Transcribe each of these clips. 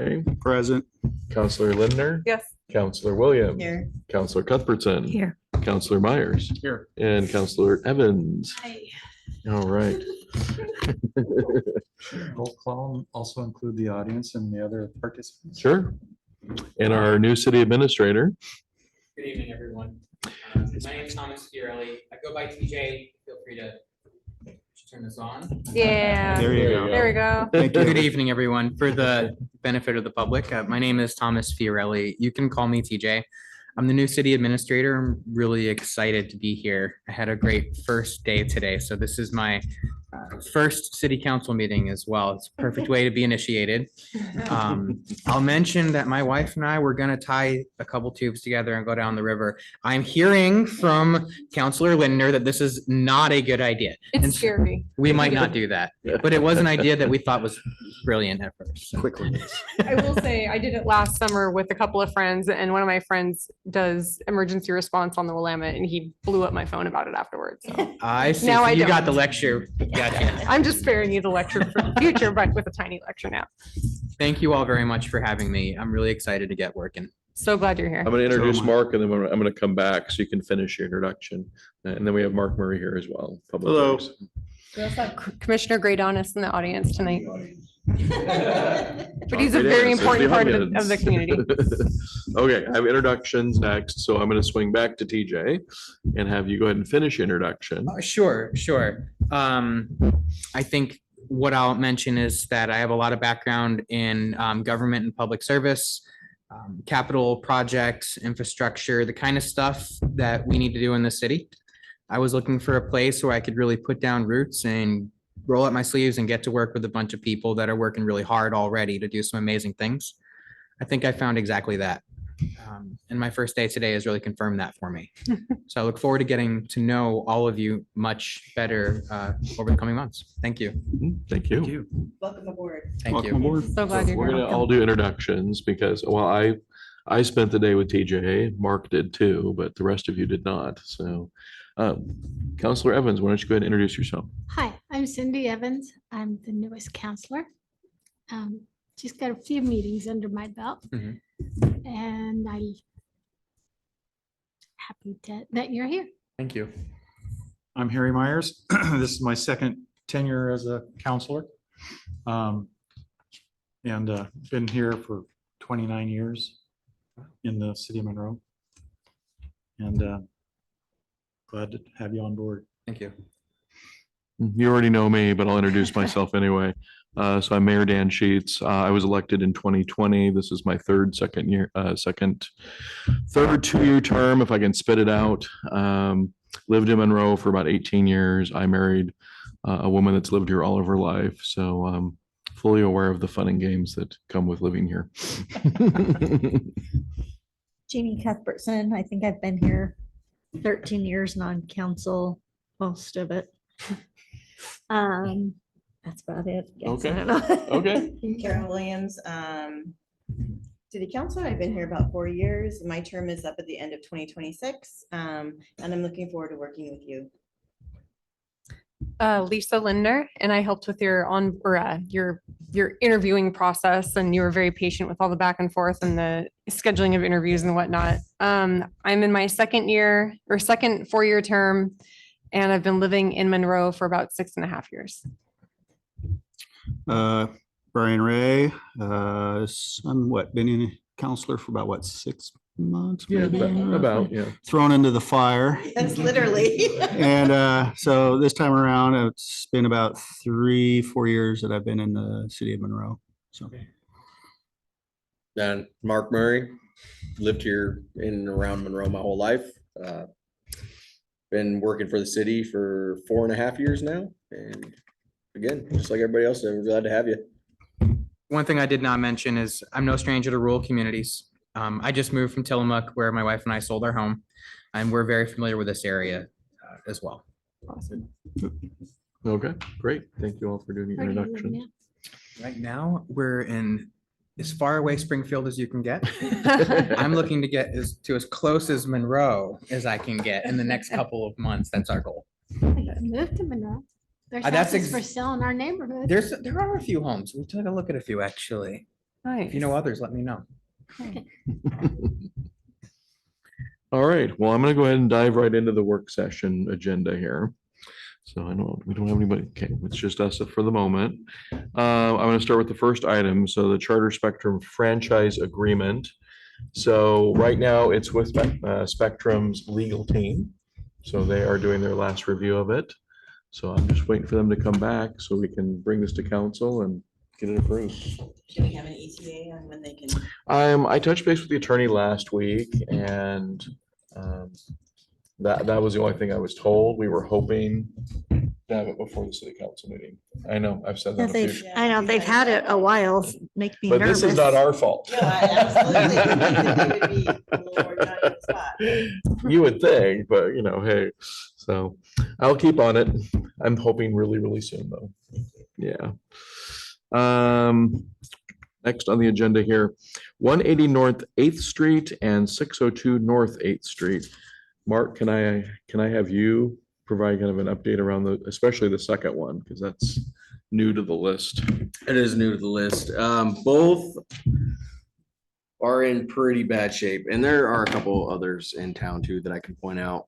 Okay. Present. Counselor Lindner. Yes. Counselor Williams. Here. Counselor Cuthbertson. Here. Counselor Myers. Here. And Counselor Evans. All right. Roll call also include the audience and the other participants. Sure. And our new city administrator. Good evening, everyone. My name is Thomas Fiorelli. I go by TJ. Feel free to turn this on. Yeah. There you go. There we go. Thank you. Good evening, everyone. For the benefit of the public, my name is Thomas Fiorelli. You can call me TJ. I'm the new city administrator. I'm really excited to be here. I had a great first day today. So this is my first city council meeting as well. It's a perfect way to be initiated. I'll mention that my wife and I were going to tie a couple tubes together and go down the river. I'm hearing from Counselor Lindner that this is not a good idea. And It's so scary. we might not do that, but it was an idea that we thought was brilliant at first. So. Quickly. I will say, I did it last summer with a couple of friends, and one of my friends does emergency response on the Willamette, and he blew up my phone about it afterwards. So I see. Now So I you got don't. the lecture. Gotcha. I'm just sparing you the lecture for the future, but with a tiny lecture now. Thank you all very much for having me. I'm really excited to get working. So glad you're here. I'm going to introduce So am I. Mark and then I'm going to come back so you can finish your introduction. And then we have Mark Murray here as well. Public Hello. Works. We also have Commissioner Graydonis in the audience tonight, but he's a Great very answer. important part of audience. the community. Okay, I have introductions next, so I'm going to swing back to TJ and have you go ahead and finish your introduction. Sure. I think what I'll mention is that I have a lot of background in government and public service, capital projects, infrastructure, the kind of stuff that we need to do in the city. I was looking for a place where I could really put down roots and roll up my sleeves and get to work with a bunch of people that are working really hard already to do some amazing things. I think I found exactly that. And my first day today has really confirmed that for me. So I look forward to getting to know all of you much better over the coming months. Thank you. Thank Thank you. you. Welcome aboard. Thank Welcome you. aboard. So glad you're We're here. gonna all do introductions because, well, I spent the day with TJ, Mark did too, but the rest of you did not. So Counselor Evans, why don't you go ahead and introduce yourself? Hi, I'm Cindy Evans. I'm the newest counselor. Just got a few meetings under my belt. Mhm. And I'm happy that you're here. Thank you. I'm Harry Myers. This is my second tenure as a counselor. And been here for 29 years in the city of Monroe. And glad to have you on board. Thank you. You already know me, but I'll introduce myself anyway. So I'm Mayor Dan Sheets. I was elected in 2020. This is my third 2-year term, if I can spit it out. Lived in Monroe for about 18 years. I married a woman that's lived here all of her life. So fully aware of the fun and games that come with living here. Jamie Cuthbertson. I think I've been here 13 years and on council, most of it. That's about it. I guess. I Okay. don't know. Okay. Carol Williams, City Council. I've been here about 4 years. My term is up at the end of 2026. And I'm looking forward to working with you. Lisa Lindner, and I helped with your interviewing process, and you were very patient with all the back and forth and the scheduling of interviews and whatnot. I'm in my second 4-year term, and I've been living in Monroe for about 6.5 years. Brian Ray, I'm been in counselor for about 6 months? Yeah, maybe? about, yeah. Thrown into the fire. That's literally. And so this time around, it's been about 3-4 years that I've been in the city of Monroe. So And Mark Murray, lived here in and around Monroe my whole life. Been working for the city for 4.5 years now. And again, just like everybody else, I'm glad to have you. One thing I did not mention is I'm no stranger to rural communities. I just moved from Tillamook, where my wife and I sold our home, and we're very familiar with this area as well. Awesome. Okay, great. Thank you all for doing the Where do you live introductions. now? Right now, we're in as far away Springfield as you can get. I'm looking to get as close as Monroe as I can get in the next couple of months. That's our goal. I gotta move to Monroe. There's That's houses for sale in our neighborhood. There are a few homes. We took a look at a few actually. If you know others, let me know. All right, well, I'm gonna go ahead and dive right into the work session agenda here. So I know we don't have anybody, okay, it's just us for the moment. I'm gonna start with the first item, so the Charter Spectrum franchise agreement. So right now, it's with Spectrum's legal team. So they are doing their last review of it. So I'm just waiting for them to come back so we can bring this to council and get it approved. Do we have an ETA on when they can? I touched base with the attorney last week and that was the only thing I was told. We were hoping to have it before the city council meeting. I know, I've said Yeah, that a few. they've, I know, they've had it a while, make me But nervous. this is not our fault. No, I absolutely think that they would be a little more done on the spot. You would think, but you know, hey, so I'll keep on it. I'm hoping really, really soon though. Yeah. Next on the agenda here, 180 North 8th Street and 602 North 8th Street. Mark, can I have you provide kind of an update around especially the second one, because that's new to the list. It is new to the list. Both are in pretty bad shape, and there are a couple others in town too that I can point out.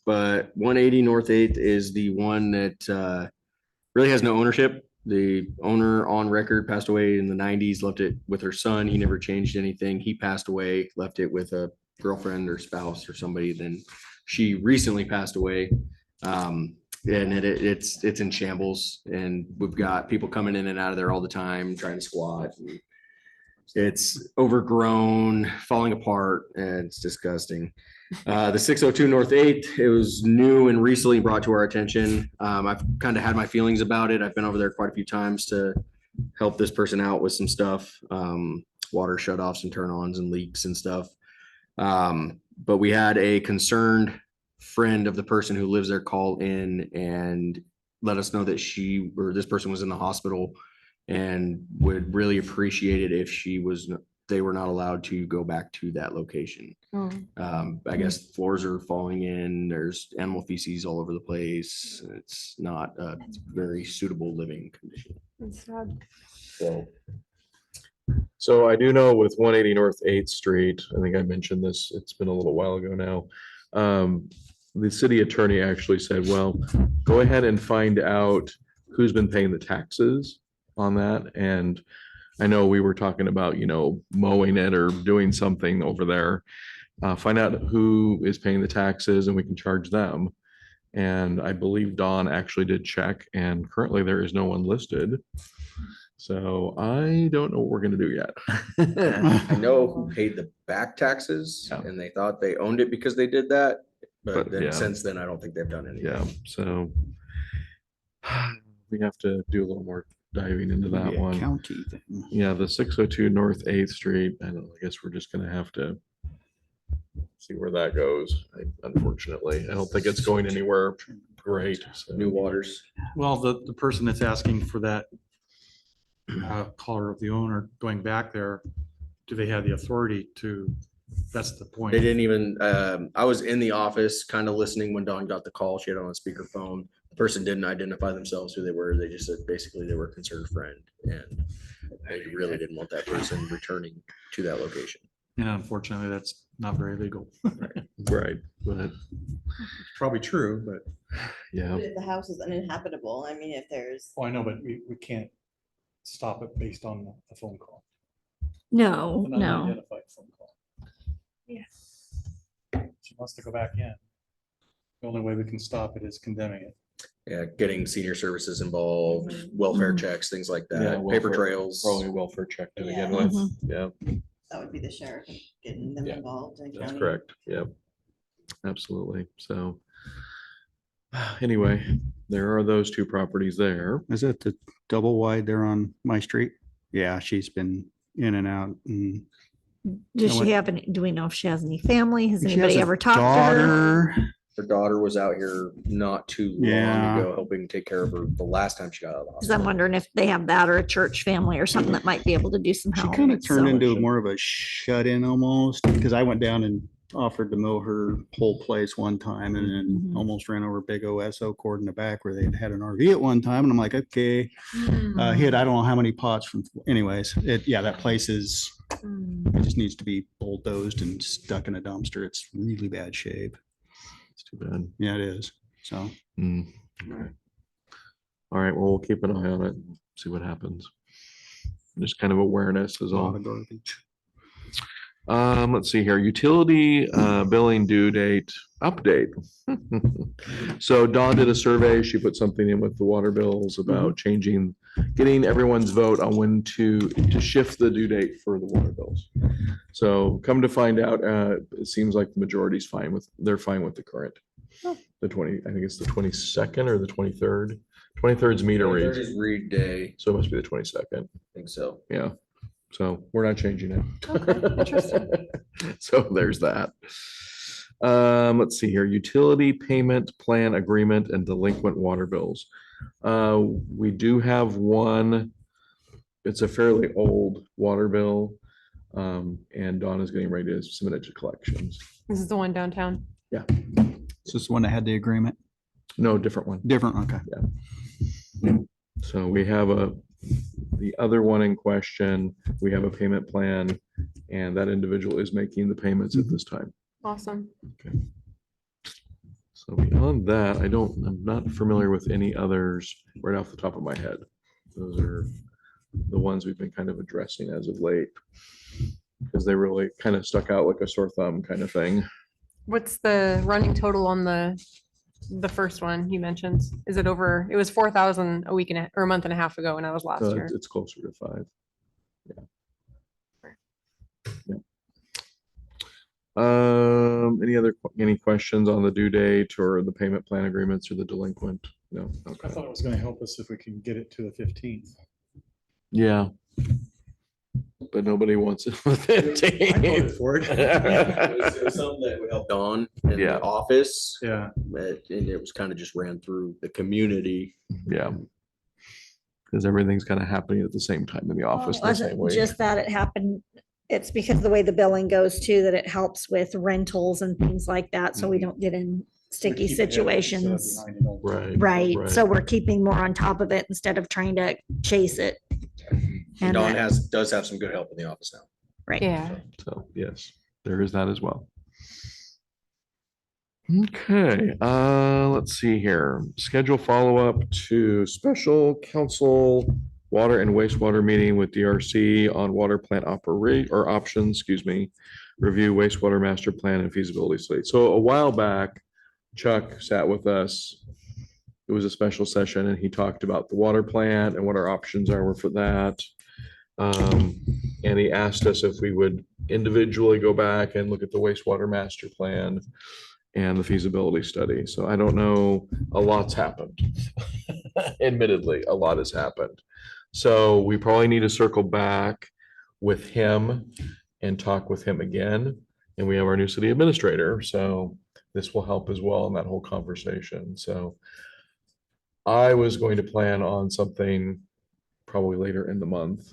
But 180 North 8th is the one that really has no ownership. The owner on record passed away in the 90s, left it with her son. He never changed anything. He passed away, left it with a girlfriend or spouse or somebody. Then she recently passed away. And it's in shambles, and we've got people coming in and out of there all the time trying to squat. It's overgrown, falling apart, and it's disgusting. The 602 North 8th, it was new and recently brought to our attention. I've kind of had my feelings about it. I've been over there quite a few times to help this person out with some stuff, water shutoffs and turn-ons and leaks and stuff. But we had a concerned friend of the person who lives there call in and let us know that this person was in the hospital and would really appreciate it if they were not allowed to go back to that location. I guess floors are falling in, there's animal feces all over the place. It's not a very suitable living condition. So I do know with 180 North 8th Street, I think I mentioned this, it's been a little while ago now. The city attorney actually said, well, go ahead and find out who's been paying the taxes on that. And I know we were talking about, mowing it or doing something over there. Find out who is paying the taxes and we can charge them. And I believe Dawn actually did check, and currently there is no one listed. So I don't know what we're gonna do yet. I know who paid the back taxes, Yeah. and they thought they owned it because they did that. But, But then yeah. since then, I don't think they've done anything. Yeah, so we have to do a little more diving into that Be a one. County thing. Yeah, the 602 North 8th Street, I don't know, I guess we're just gonna have to see where that goes, unfortunately. I don't think it's going anywhere great. so. New waters. Well, the person that's asking for that caller of the owner going back there, do they have the authority to, that's the point. They didn't even, I was in the office kind of listening when Dawn got the call. She had it on speakerphone. The person didn't identify themselves who they were. They just said basically they were a concerned friend, and they really didn't want that person returning to that location. And unfortunately, that's not very legal. Right, but Probably true, but. yeah, But if the house is uninhabitable, I mean, if there's, Oh, I know, but we can't stop it based on a phone call. No, An no. unidentified phone call. Yes. She wants to go back in. The only way we can stop it is condemning it. Yeah, getting senior services involved, welfare Mhm. checks, things like Yeah, that, paper welfare- trails. probably welfare check to begin Yeah. with. Mhm. Yeah, that would be the sheriff getting them Yeah, involved. And that's county. correct. Yep. Absolutely. So anyway, there are those two properties there. Is that the double wide there on my street? Yeah, she's been in and out. And Does I went- she have any, do we know if she has any family? Has she has anybody a ever talked to her? daughter. Her daughter was out here not too long Yeah. ago, helping take care of her the last time she got out of the Cause I'm hospital. wondering if they have that or a church family or something that might be able to do some She help. kind of turned so- into more of a shut-in almost, because I went down and offered to mow her whole place one time and then Mhm. almost ran over a big OSO cord in the back where they'd had an RV at one time. And I'm like, okay, hit, I don't know how many pots from, anyways, yeah, that place is, it just needs to be bulldozed and stuck in a dumpster. It's really bad shape. It's too bad. Yeah, it is. So. Mm, okay. All right, well, we'll keep an eye on it, see what happens. Just kind of awareness is A lot all. of garbage. Let's see here, utility billing due date update. So Dawn did a survey. She put something in with the water bills about changing, getting everyone's vote on when to shift the due date for the water bills. So come to find out, it seems like the majority's fine with, they're fine with the current. The 20, I think it's the 22nd or the 23rd. 23rd's meter reads, Is read day, so it must be the 22nd. I think so. Yeah, so we're not changing it. Okay, interesting. So there's that. Let's see here, utility payment plan agreement and delinquent water bills. We do have one. It's a fairly old water bill. And Dawn is getting ready to submit it to collections. This is the one downtown. Is this the one that had the agreement? No, different one. Different, okay. So we have the other one in question, we have a payment plan, and that individual is making the payments at this time. Awesome. So beyond that, I'm not familiar with any others right off the top of my head. Those are the ones we've been kind of addressing as of late. Because they really kind of stuck out like a sore thumb kind of thing. What's the running total on the first one you mentioned? Is it over, it was 4,000 a week or a month and a half ago when I was last So year. it's closer to 5. Yeah. Any questions on the due date or the payment plan agreements or the delinquent? No, I okay. thought it was gonna help us if we can get it to the 15th. Yeah. But nobody wants it for I voted 15. for it. It was something that would help Dawn in Yeah. the office, Yeah, and it was kind of just ran through the community. Yeah. Because everything's kind of happening at the same time in the office. It the same wasn't way. just that it happened. It's because the way the billing goes too, that it helps with rentals and things like that. So we don't get in sticky keep ahead instead of situations. behind it all the time. Right. Right. So we're keeping more on top of it instead of trying to chase it. And Dawn that- does have some good help in the office now. Right. Yeah. So yes, there is that as well. Okay, let's see here. Schedule follow-up to special council water and wastewater meeting with DRC on water plant operate or options, excuse me. Review wastewater master plan and feasibility study. So a while back, Chuck sat with us. It was a special session and he talked about the water plant and what our options are for that. And he asked us if we would individually go back and look at the wastewater master plan and the feasibility study. So I don't know, a lot's happened. Admittedly, a lot has happened. So we probably need to circle back with him and talk with him again. And we have our new city administrator, so this will help as well in that whole conversation. So I was going to plan on something probably later in the month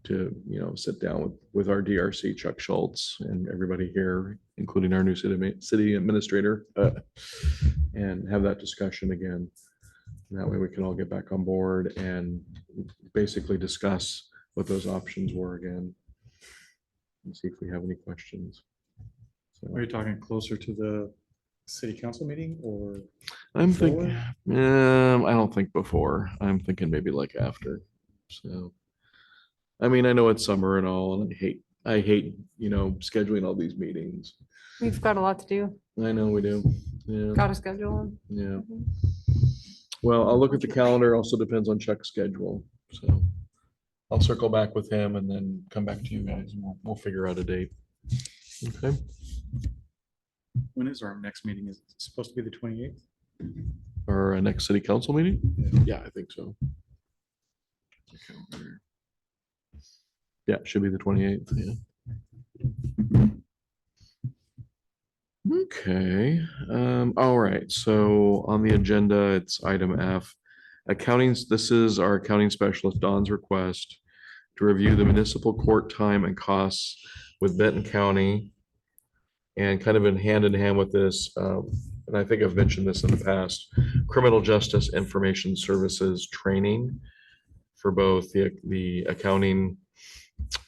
to, sit down with our DRC, Chuck Schultz, and everybody here, including our new city administrator, and have that discussion again. And that way we can all get back on board and basically discuss what those options were again. And see if we have any questions. So Are you talking closer to the city council meeting or? I'm thinking, before? I don't think before. I'm thinking maybe like after. So, I mean, I know it's summer and all, and I hate, scheduling all these meetings. We've got a lot to do. I know we do. Yeah, Got to schedule them. yeah. Well, I'll look at the calendar. Also depends on Chuck's schedule. So I'll circle back with him and then come back to you guys and we'll figure out a date. Okay. When is our next meeting? Is it supposed to be the 28th? Our next city council meeting? Yeah, I think so. Yeah, it should be the 28th, yeah. Okay, all right, so on the agenda, it's item F. This is our accounting specialist, Don's request to review the municipal court time and costs with Benton County And kind of in hand with this, and I think I've mentioned this in the past, criminal justice information services training for both the accounting,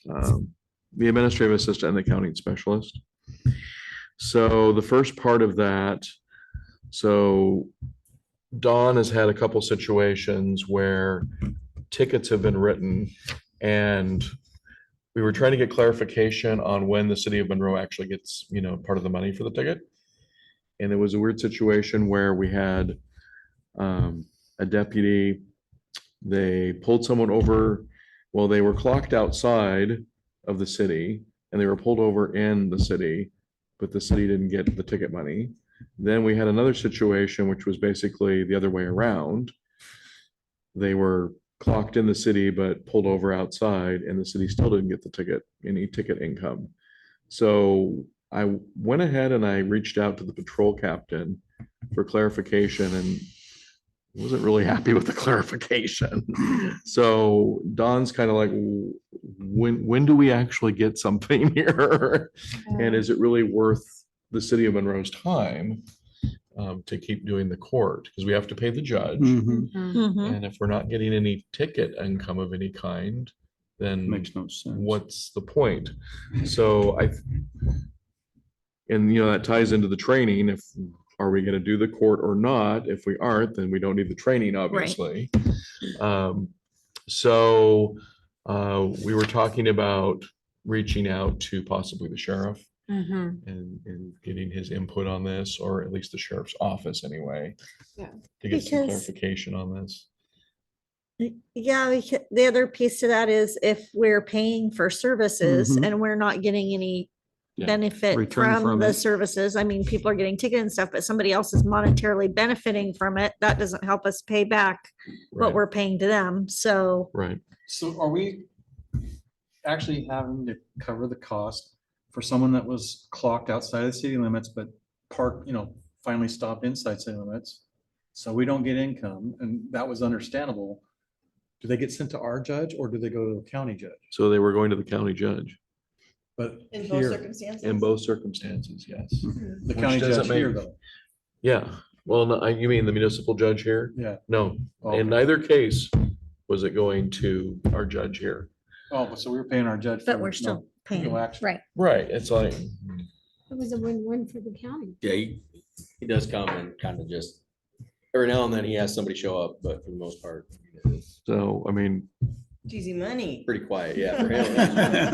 the administrative assistant and the accounting specialist. So the first part of that, so Dawn has had a couple situations where tickets have been written, and we were trying to get clarification on when the city of Monroe actually gets, part of the money for the ticket. And it was a weird situation where we had a deputy, they pulled someone over, well, they were clocked outside of the city and they were pulled over in the city, but the city didn't get the ticket money. Then we had another situation, which was basically the other way around. They were clocked in the city, but pulled over outside, and the city still didn't get any ticket income. So I went ahead and I reached out to the patrol captain for clarification and wasn't really happy with the clarification. So Don's kind of like, when do we actually get something here? And is it really worth the city of Monroe's time to keep doing the court? Because we have to pay the judge. Mhm. And if we're not getting any ticket income of any kind, then Makes no sense. what's the point? So that ties into the training. Are we going to do the court or not? If we aren't, then we don't need the training, obviously. So we were talking about reaching out to possibly the sheriff and getting his input on this, or at least the sheriff's office anyway. Yeah. To get some Because- clarification on this. Yeah, the other piece to that is if we're paying for services Mhm. and we're not getting any Yeah. benefit Return from from the it. services, I mean, people are getting ticket and stuff, but somebody else is monetarily benefiting from it. That doesn't help us pay back what Right, we're paying to them. So right. So are we actually having to cover the cost for someone that was clocked outside of the city limits, but finally stopped inside city limits? So we don't get income, and that was understandable. Do they get sent to our judge or do they go to the county judge? So they were going to the county judge But In both here, circumstances? in both circumstances, yes. the which county doesn't judge here make- though, Yeah, well, no, you mean the municipal judge here? yeah. No, Okay. in neither case was it going to our judge here. Oh, so we were paying our judge. but for we're no- still paying, action. right? Right, it's like, It was a win-win for the county. Yeah, he does come and kind of just, every now and then he has somebody show up, but for the most part, it's so, I mean, It's easy money. pretty quiet, yeah, for him.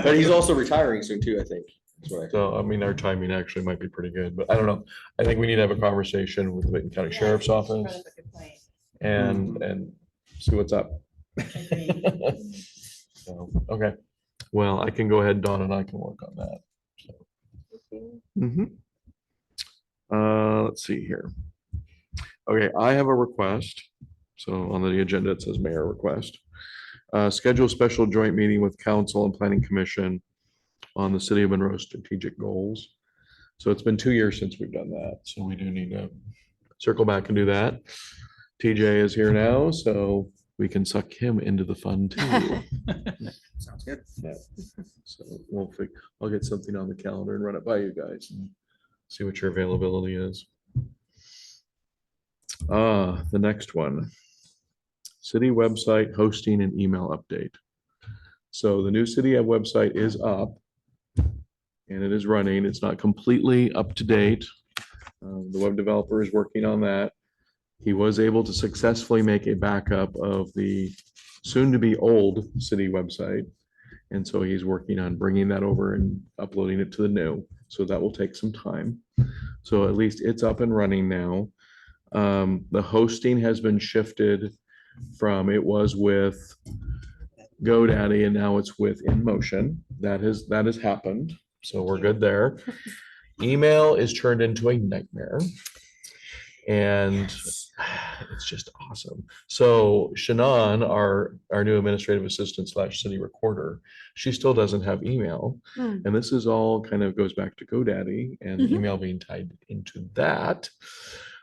But he's also retiring soon too, I think. That's what I heard. so, I mean, our timing actually might be pretty good, but I don't know. I think we need to have a conversation with the Benton County Yeah, Sheriff's I think you brought Office up a good point. and see what's up. So, okay, well, I can go ahead, Dawn, and I can work on that. Mhm. Let's see here. Okay, I have a request. So on the agenda, it says mayor request. Schedule a special joint meeting with council and planning commission on the city of Monroe strategic goals. So it's been 2 years since we've done that, so we do need to circle back and do that. TJ is here now, so we can suck him into the fun too. Sounds good. So I'll get something on the calendar and run it by you guys and see what your availability is. The next one. City website hosting and email update. So the new city website is up and it is running. It's not completely up to date. The web developer is working on that. He was able to successfully make a backup of the soon-to-be old city website. And so he's working on bringing that over and uploading it to the new. So that will take some time. So at least it's up and running now. The hosting has been shifted from, it was with GoDaddy and now it's with InMotion. That has happened. So we're good there. Email is turned into a nightmare. And it's just awesome. So Shannon, our new administrative assistant / city recorder, she still doesn't have email. Hmm. And this is all kind of goes back to GoDaddy and Mhm. email being tied into that.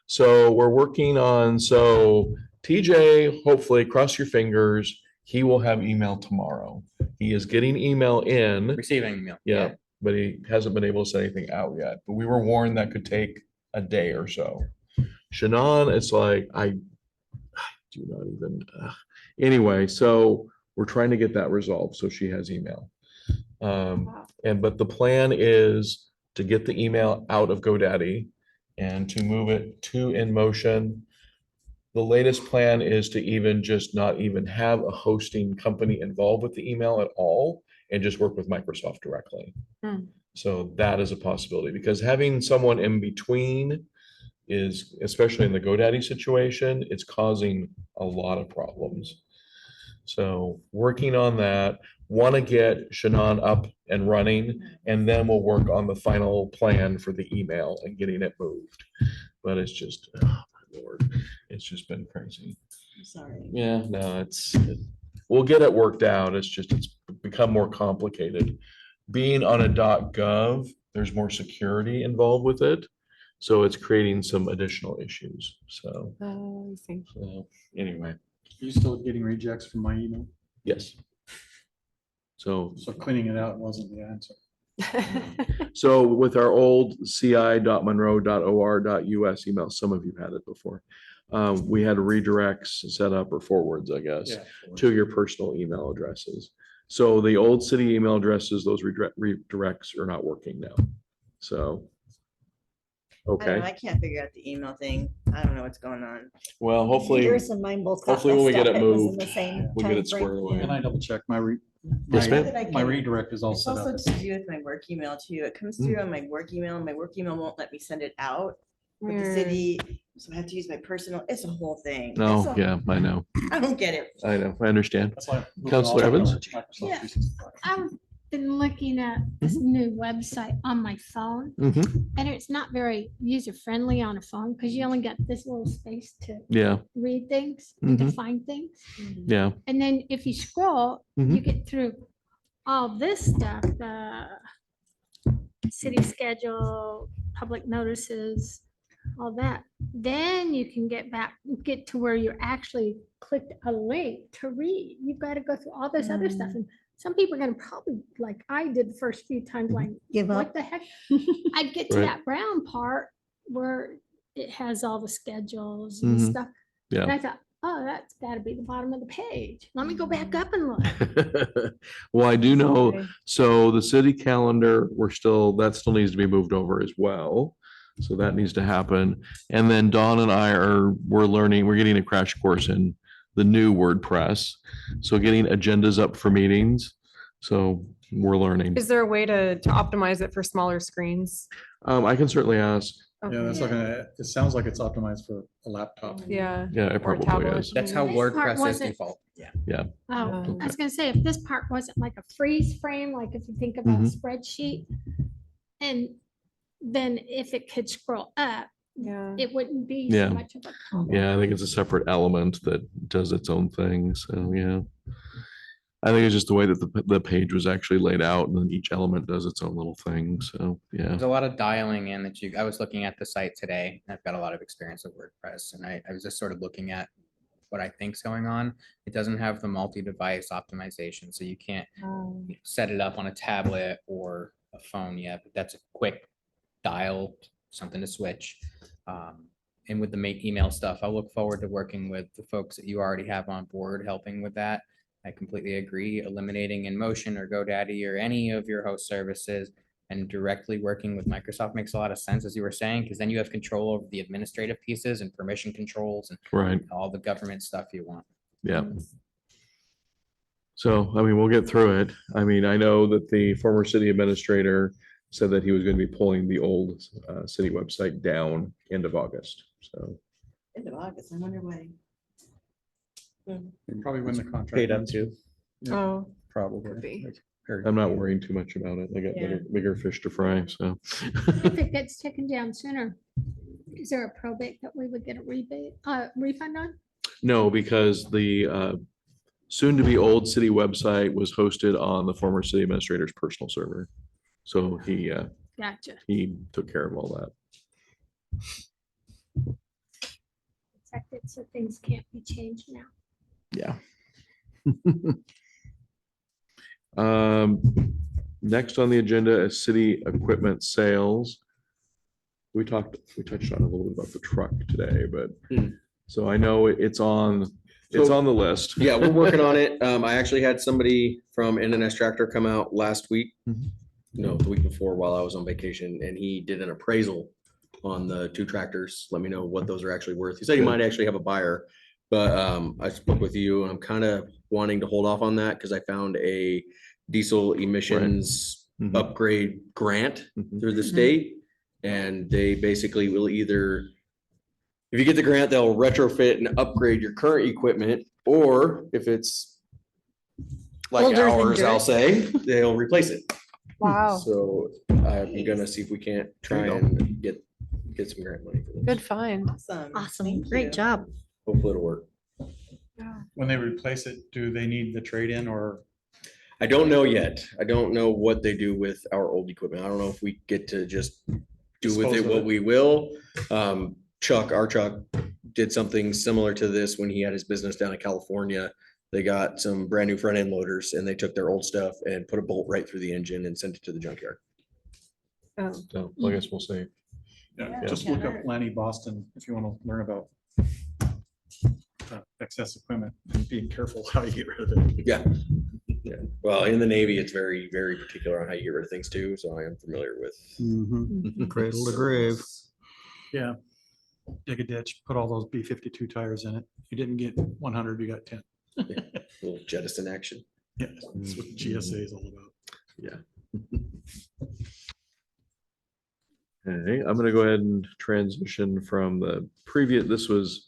So we're working on, so TJ, hopefully cross your fingers, he will have email tomorrow. He is getting email in. Receiving email. Yeah. but he hasn't been able to send anything out yet. But we were warned that could take a day or so. Shannon, it's like, I do not even, anyway, so we're trying to get that resolved, so she has email. But the plan is to get the email out of GoDaddy and to move it to InMotion. The latest plan is to even just not even have a hosting company involved with the email at all and just work with Microsoft directly. So that is a possibility, because having someone in between is, especially in the GoDaddy situation, it's causing a lot of problems. So working on that, want to get Shannon up and running, and then we'll work on the final plan for the email and getting it moved. But it's just, oh my Lord, it's just been crazy. I'm sorry. Yeah, no, we'll get it worked out. It's just, it's become more complicated. Being on a .gov, there's more security involved with it. So it's creating some additional issues. So, I see. so anyway, Are you still getting rejects from my email? yes. So, So cleaning it out wasn't the answer. so with our old ci.monroe.or.us email, some of you had it before. We had redirects set up, or forwards, I guess, to your personal email addresses. So the old city email addresses, those redirects are not working now. So, I don't know, okay, I can't figure out the email thing. I don't know what's going on. well, hopefully, Yours and mine both got hopefully when we messed get up. it It was in moved, the same we'll get it timeframe. squared away. And I double checked Yes, ma'am. my redirect is all It's set also up. to do with my work email too. It comes through on my work email, and my work email won't let me send it out with the city. So I have to use my personal, it's a whole thing. No, It's a- yeah, I know. I don't get it. I know. I understand. That's why I'm moving Counselor all over Evans? to Microsoft Yeah. 365. I've been looking at this new website on my phone, Mhm. and it's not very user-friendly on a phone because you only got this little space to Yeah, read things and to Mhm. find things. yeah. And then if you scroll, Mhm. you get through all this stuff, the city schedule, public notices, all that. Then you can get to where you actually clicked a link to read. You've got to go through all this other stuff. And some people are gonna probably, like I did the first few times, like, Give what up. the heck? I'd get to Right. that brown part where it has all the schedules and Mhm. stuff. Yeah. And I thought, oh, that's gotta be the bottom of the page. Let me go back up and look. Well, I do know, Okay. so the city calendar, that still needs to be moved over as well. So that needs to happen. And then Dawn and we're getting a crash course in the new WordPress. So getting agendas up for meetings. So we're learning. Is there a way to optimize it for smaller screens? I can certainly ask. Yeah, that's looking at, it sounds like it's optimized for a laptop. Yeah. Yeah, it Or a probably tablet. is. That's how This part WordPress is wasn't- default. Yeah. Oh, I was gonna say, if this part wasn't like a freeze frame, like if you think about a Mhm. spreadsheet, and then if it could scroll up, Yeah. it wouldn't be Yeah. so much of a problem. Yeah, I think it's a separate element that does its own thing. So, yeah. I think it's just the way that the page was actually laid out, and then each element does its own little thing. So, yeah. There's a lot of dialing in I was looking at the site today. I've got a lot of experience with WordPress, and I was just sort of looking at what I think's going on. It doesn't have the multi-device optimization, so you can't set it up on a tablet or a phone yet, but that's a quick dial, something to switch. And with the email stuff, I look forward to working with the folks that you already have on board, helping with that. I completely agree. Eliminating InMotion or GoDaddy or any of your host services and directly working with Microsoft makes a lot of sense, as you were saying, because then you have control over the administrative pieces and permission controls and Right. all the government stuff you want. Yeah. So, I mean, we'll get through it. I mean, I know that the former city administrator said that he was going to be pulling the old city website down end of August. So, End of August, I wonder why. Probably when the contract. Paid up ends. to. Yeah, Oh, could Probably. be. I'm not worrying too much about it. I got Yeah. bigger fish to fry. So, If it gets taken down sooner, is there a probate that we would get a refund on? no, because the soon to be old city website was hosted on the former city administrator's personal server. So Gotcha. he took care of all that. Protected so things can't be changed now. Yeah. Next on the agenda is city equipment sales. We touched on a little bit about the truck today, but Hmm. so I know it's on So- the list. Yeah, we're working on it. I actually had somebody from NNS Tractor come out last week. Mhm. No, the week before while I was on vacation, and he did an appraisal on the two tractors. Let me know what those are actually worth. He said he Good. might actually have a buyer. But I spoke with you and I'm kind of wanting to hold off on that because I found a diesel emissions Mhm. upgrade grant Mhm. through the Mhm. state. And they basically will either, if you get the grant, they'll retrofit and upgrade your current equipment, or if it's like Older than ours, I'll dirt. say, they'll replace it. Wow, So I'm gonna see if we can't try There you go. and get some grant money for this. good find. Awesome. Awesome. Thank Great you. job. Hopefully it'll work. When they replace it, do they need the trade-in or? I don't know yet. I don't know what they do with our old equipment. I don't know if we get to just do with Dispose it of what it. we will. Our Chuck did something similar to this when he had his business down in California. They got some brand new front end loaders and they took their old stuff and put a bolt right through the engine and sent it to the junkyard. Oh, So I guess we'll see. Yeah, just look up Lanny Boston if you want to learn about excess equipment and being careful how you get rid of it. Yeah. Yeah. Well, in the Navy, it's very, very particular on how you get rid of things too. So I am familiar with. Mhm. Cradle to grave. Yeah. Dig a ditch, put all those B-52 tires in it. You didn't get 100, you got 10. Little jettison action. Yeah, that's what GSA is all about. Okay, I'm gonna go ahead and transition from the previous, this was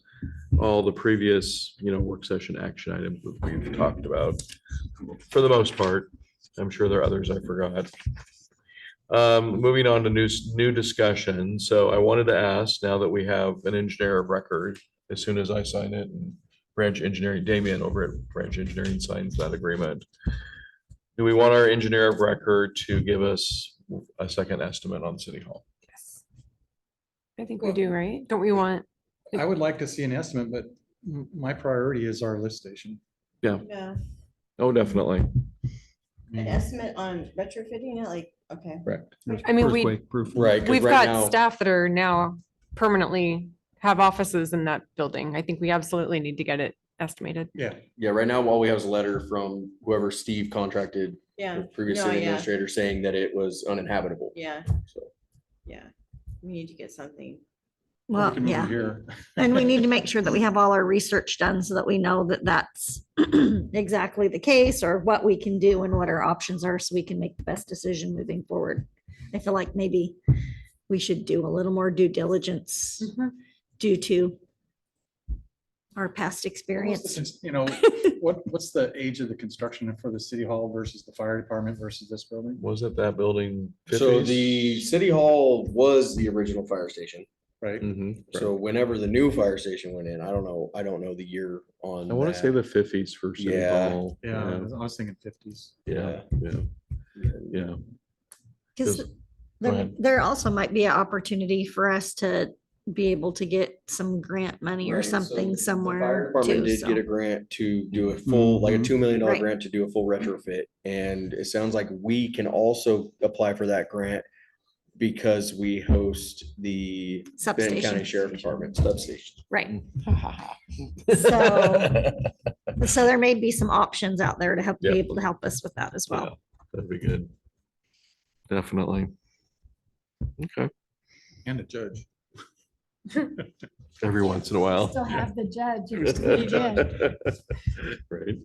all the previous, work session action items that we've talked about. For the most part, I'm sure there are others I forgot. Moving on to new discussion. So I wanted to ask, now that we have an engineer of record, as soon as I sign it and Branch Engineering, Damian over at Branch Engineering signs that agreement. Do we want our engineer of record to give us a second estimate on City Hall? yes. I think we do, right? Don't we want, I would like to see an estimate, but my priority is our lift station. Yeah, Oh, definitely. an estimate on retrofitting it, like, okay. Correct. I mean, Proof. Right. 'Cause we've right got now- staff that are now permanently have offices in that building. I think we absolutely need to get it estimated. Yeah, Yeah, right now, all we have is a letter from whoever Steve contracted, Yeah, the previous No, city yeah. administrator, saying that it was uninhabitable. yeah, So, yeah. We need to get something. we Well, can move it yeah. here. And we need to make sure that we have all our research done so that we know that that's exactly the case or what we can do and what our options are so we can make the best decision moving forward. I feel like maybe we should do a little more due diligence due to our past experience. What's the age of the construction for the city hall versus the fire department versus this building? Was it that building? so 50s? the city hall was the original fire station. Right? Mhm, So whenever the new fire station went in, I don't know the year on. I want to say that. the 50s for City Yeah. Hall. Yeah, I was thinking 50s. Yeah, yeah. Because Go there, ahead. there also might be an opportunity for us to be able to get some grant money or Right, so something the Fire somewhere department too. did So get a grant to do a full, like a Mhm. $2 million Right. grant to do a full retrofit. And it sounds like we can also apply for that grant because we host the Benton County substation. Sheriff Department substation. Right. So, so there may be some options out there to help be Yep. able to help us with that as Yeah, well. that'd be good. Definitely. Okay, And a judge. every once in a while. Still have the judge. It's pretty good. Right.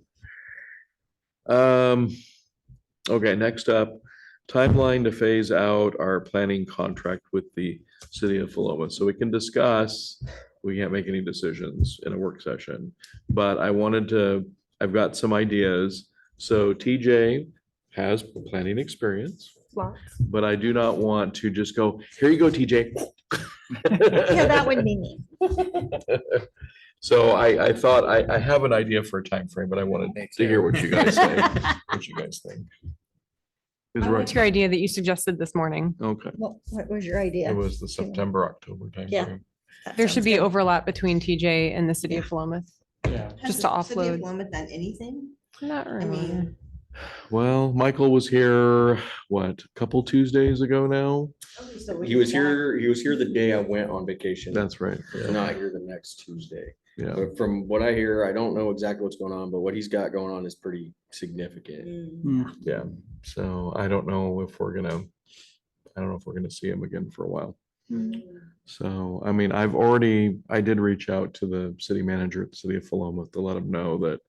Okay, next up, timeline to phase out our planning contract with the city of Philomath. So we can discuss, we can't make any decisions in a work session, but I've got some ideas. So TJ has planning experience, but I do not want to just go, here you go, TJ. Yeah, that would be me. So I thought I have an idea for a time frame, but I wanted to hear what you guys say. What you guys think? Is I liked right. your idea that you suggested this morning. Okay, What was your idea? it was the September, October time Yeah. frame. That There sounds should be good. overlap between TJ and the city of Philomath. Yeah. Just to Has the city of offload. Wilmette done anything? Not I really. mean, Well, Michael was here, what, a couple Tuesdays ago now? He was here the day I went on vacation. That's right. He's Yeah. not here the next Tuesday. Yeah. But from what I hear, I don't know exactly what's going on, but what he's got going on is pretty significant. Yeah. So I don't know if we're gonna, I don't know if we're gonna see him again for a while. So, I mean, I did reach out to the city manager at the city of Philomath to let him know that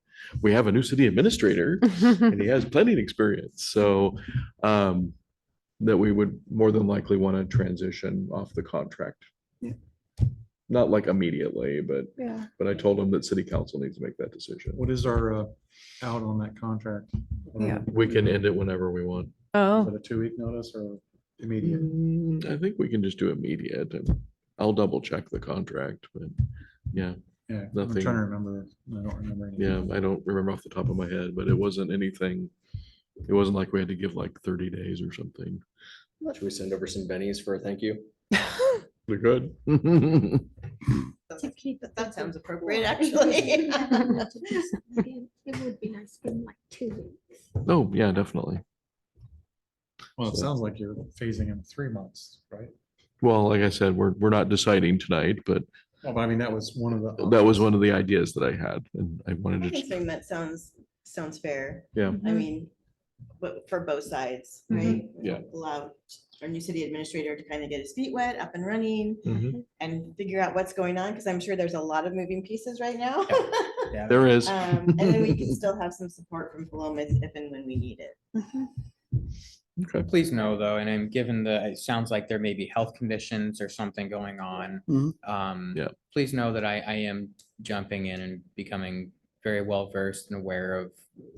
we have a new city administrator and he has plenty of experience. So, that we would more than likely want to transition off the contract. Yeah. Not like immediately, Yeah. but I told him that city council needs to make that decision. What is our out on that contract? Yeah. We can end it whenever we want. Is Oh, it a 2-week notice or immediate? I think we can just do immediate and I'll double check the contract, but yeah, Yeah, I'm Nothing. trying to remember. I don't remember. anything. yeah, I don't remember off the top of my head, but it wasn't anything. It wasn't like we had to give like 30 days or something. Should we send over some bennies for a thank you? We're good. That sounds appropriate, actually. It would be nice to give them like 2 weeks. Oh, yeah, definitely. Well, it So- sounds like you're phasing in 3 months, right? Well, like I said, we're not deciding tonight, but Well, but I mean, that was one of the. that was one of the ideas that I had and I wanted I to, think 3 months sounds fair. yeah. I mean, but for both sides, Mhm. right? Yeah. Allow our new city administrator to kind of get his feet wet, up and running, Mhm. and figure out what's going on, because I'm sure there's a lot of moving pieces right now. There is. And then we can still have some support from Philomath if and when we need it. Okay. Please know though, and then given it sounds like there may be health conditions or something going on. Mhm. Yeah. Please know that I am jumping in and becoming very well versed and aware of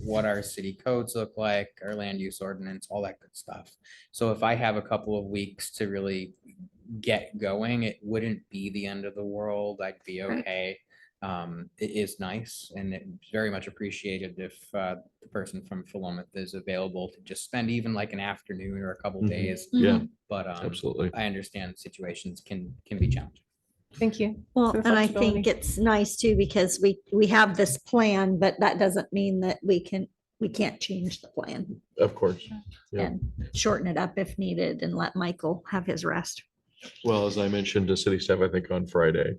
what our city codes look like, our land use ordinance, all that good stuff. So if I have a couple of weeks to really get going, it wouldn't be the end of the world. I'd be Right. okay. It is nice and it's very much appreciated if the person from Philomath is available to just spend even like an afternoon or a couple Mhm. days. Yeah, But absolutely. I understand situations can be challenging. thank you. Well, for the and I think flexibility. it's nice too, because we have this plan, but that doesn't mean that we can't change the plan Of course. Yeah. and shorten it up if needed and let Michael have his rest. Well, as I mentioned to city staff, I think on Friday,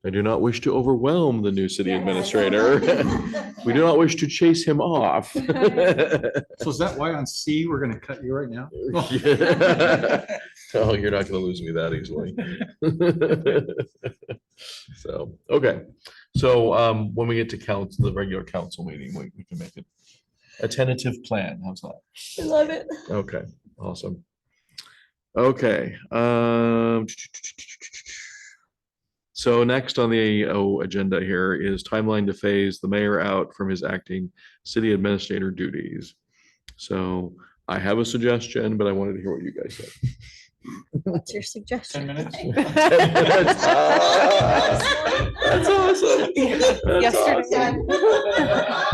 I do not wish to overwhelm the new city administrator. We do not wish to chase him off. So is that why on C, we're gonna cut you right now? Oh, you're not gonna lose me that easily. So, okay. So, when we get to council, the regular council meeting, we can make it a tentative plan. How's that? I love it. Okay, awesome. Okay, so next on the agenda here is timeline to phase the mayor out from his acting city administrator duties. So I have a suggestion, but I wanted to hear what you guys said. What's your 10 suggestion? minutes? That's awesome. That's Yesterday. awesome.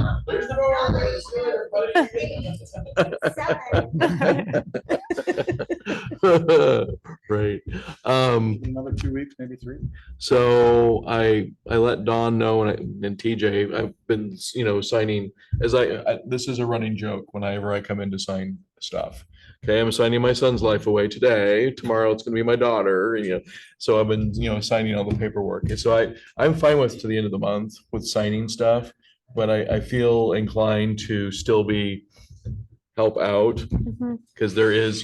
Right. Another 2 weeks, maybe 3? So I let Dawn know and TJ, I've been, signing as this is a running joke whenever I come in to sign stuff. Okay, I'm signing my son's life away today. Tomorrow it's gonna be my daughter, so I've been, signing all the paperwork. And so I'm fine with to the end of the month with signing stuff, but I feel inclined to still help out Mhm. because there is,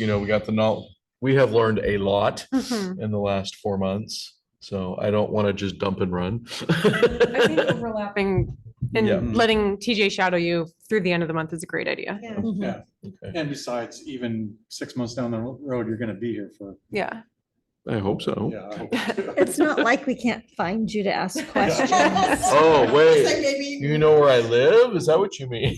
we have learned a lot Mhm. in the last 4 months. So I don't want to just dump and run. I think overlapping Yeah. and letting TJ shadow you through the end of the month is a great idea. Yeah. Mhm. Yeah, Okay. and besides, even 6 months down the road, you're gonna be here for, Yeah. I hope so. yeah. I hope. It's not like we can't find you to ask questions. Oh, So wait, maybe- you know where I live? Is that what you mean?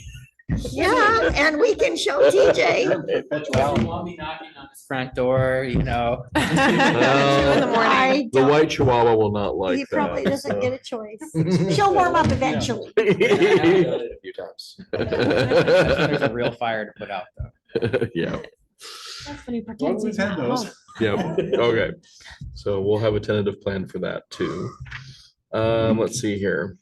Yeah, and we can show TJ. Want me knocking on his front door, 2 in the morning. I The don't- white chihuahua will not like He that. probably doesn't so. get a choice. She'll warm up eventually. A few times. There's a real fire to put out though. Yeah, That's when he Well, pretends we've he's had not those. home. yeah, okay. So we'll have a tentative plan for that too. Let's see here.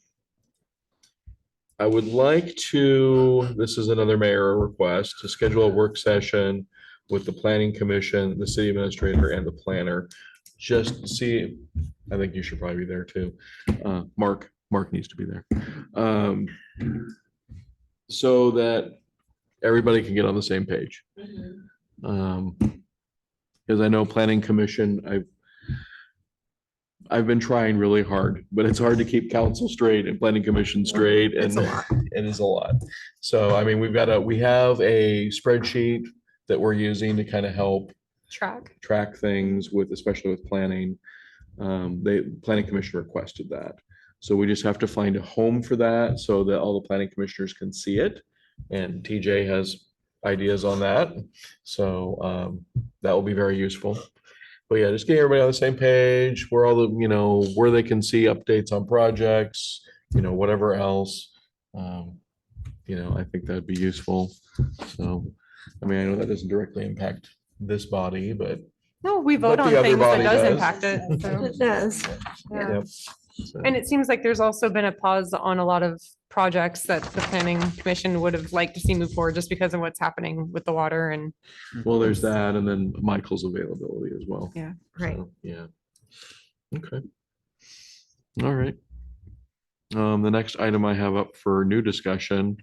I would like to, this is another mayor request, to schedule a work session with the planning commission, the city administrator and the planner. Just to see, I think you should probably be there too. Mark needs to be there. So that everybody can get on the same page. Because I know planning commission, I've been trying really hard, but it's hard to keep council straight and planning commission straight, and it is a lot. So, I mean, we have a spreadsheet that we're using to kind of help track things with, especially with planning. Planning commission requested that. So we just have to find a home for that so that all the planning commissioners can see it. And TJ has ideas on that. So that will be very useful. But yeah, just getting everybody on the same page, where all the, where they can see updates on projects, whatever else. I think that'd be useful. So, I mean, I know that doesn't directly impact this body, but No, we vote But on the other things that body does does. impact it. So, It does. yeah. yep. So, And it seems like there's also been a pause on a lot of projects that the planning commission would have liked to see move forward just because of what's happening with the water and well, there's that, and then Michael's availability as well. Yeah. Right. So, yeah. Okay. All right. The next item I have up for new discussion.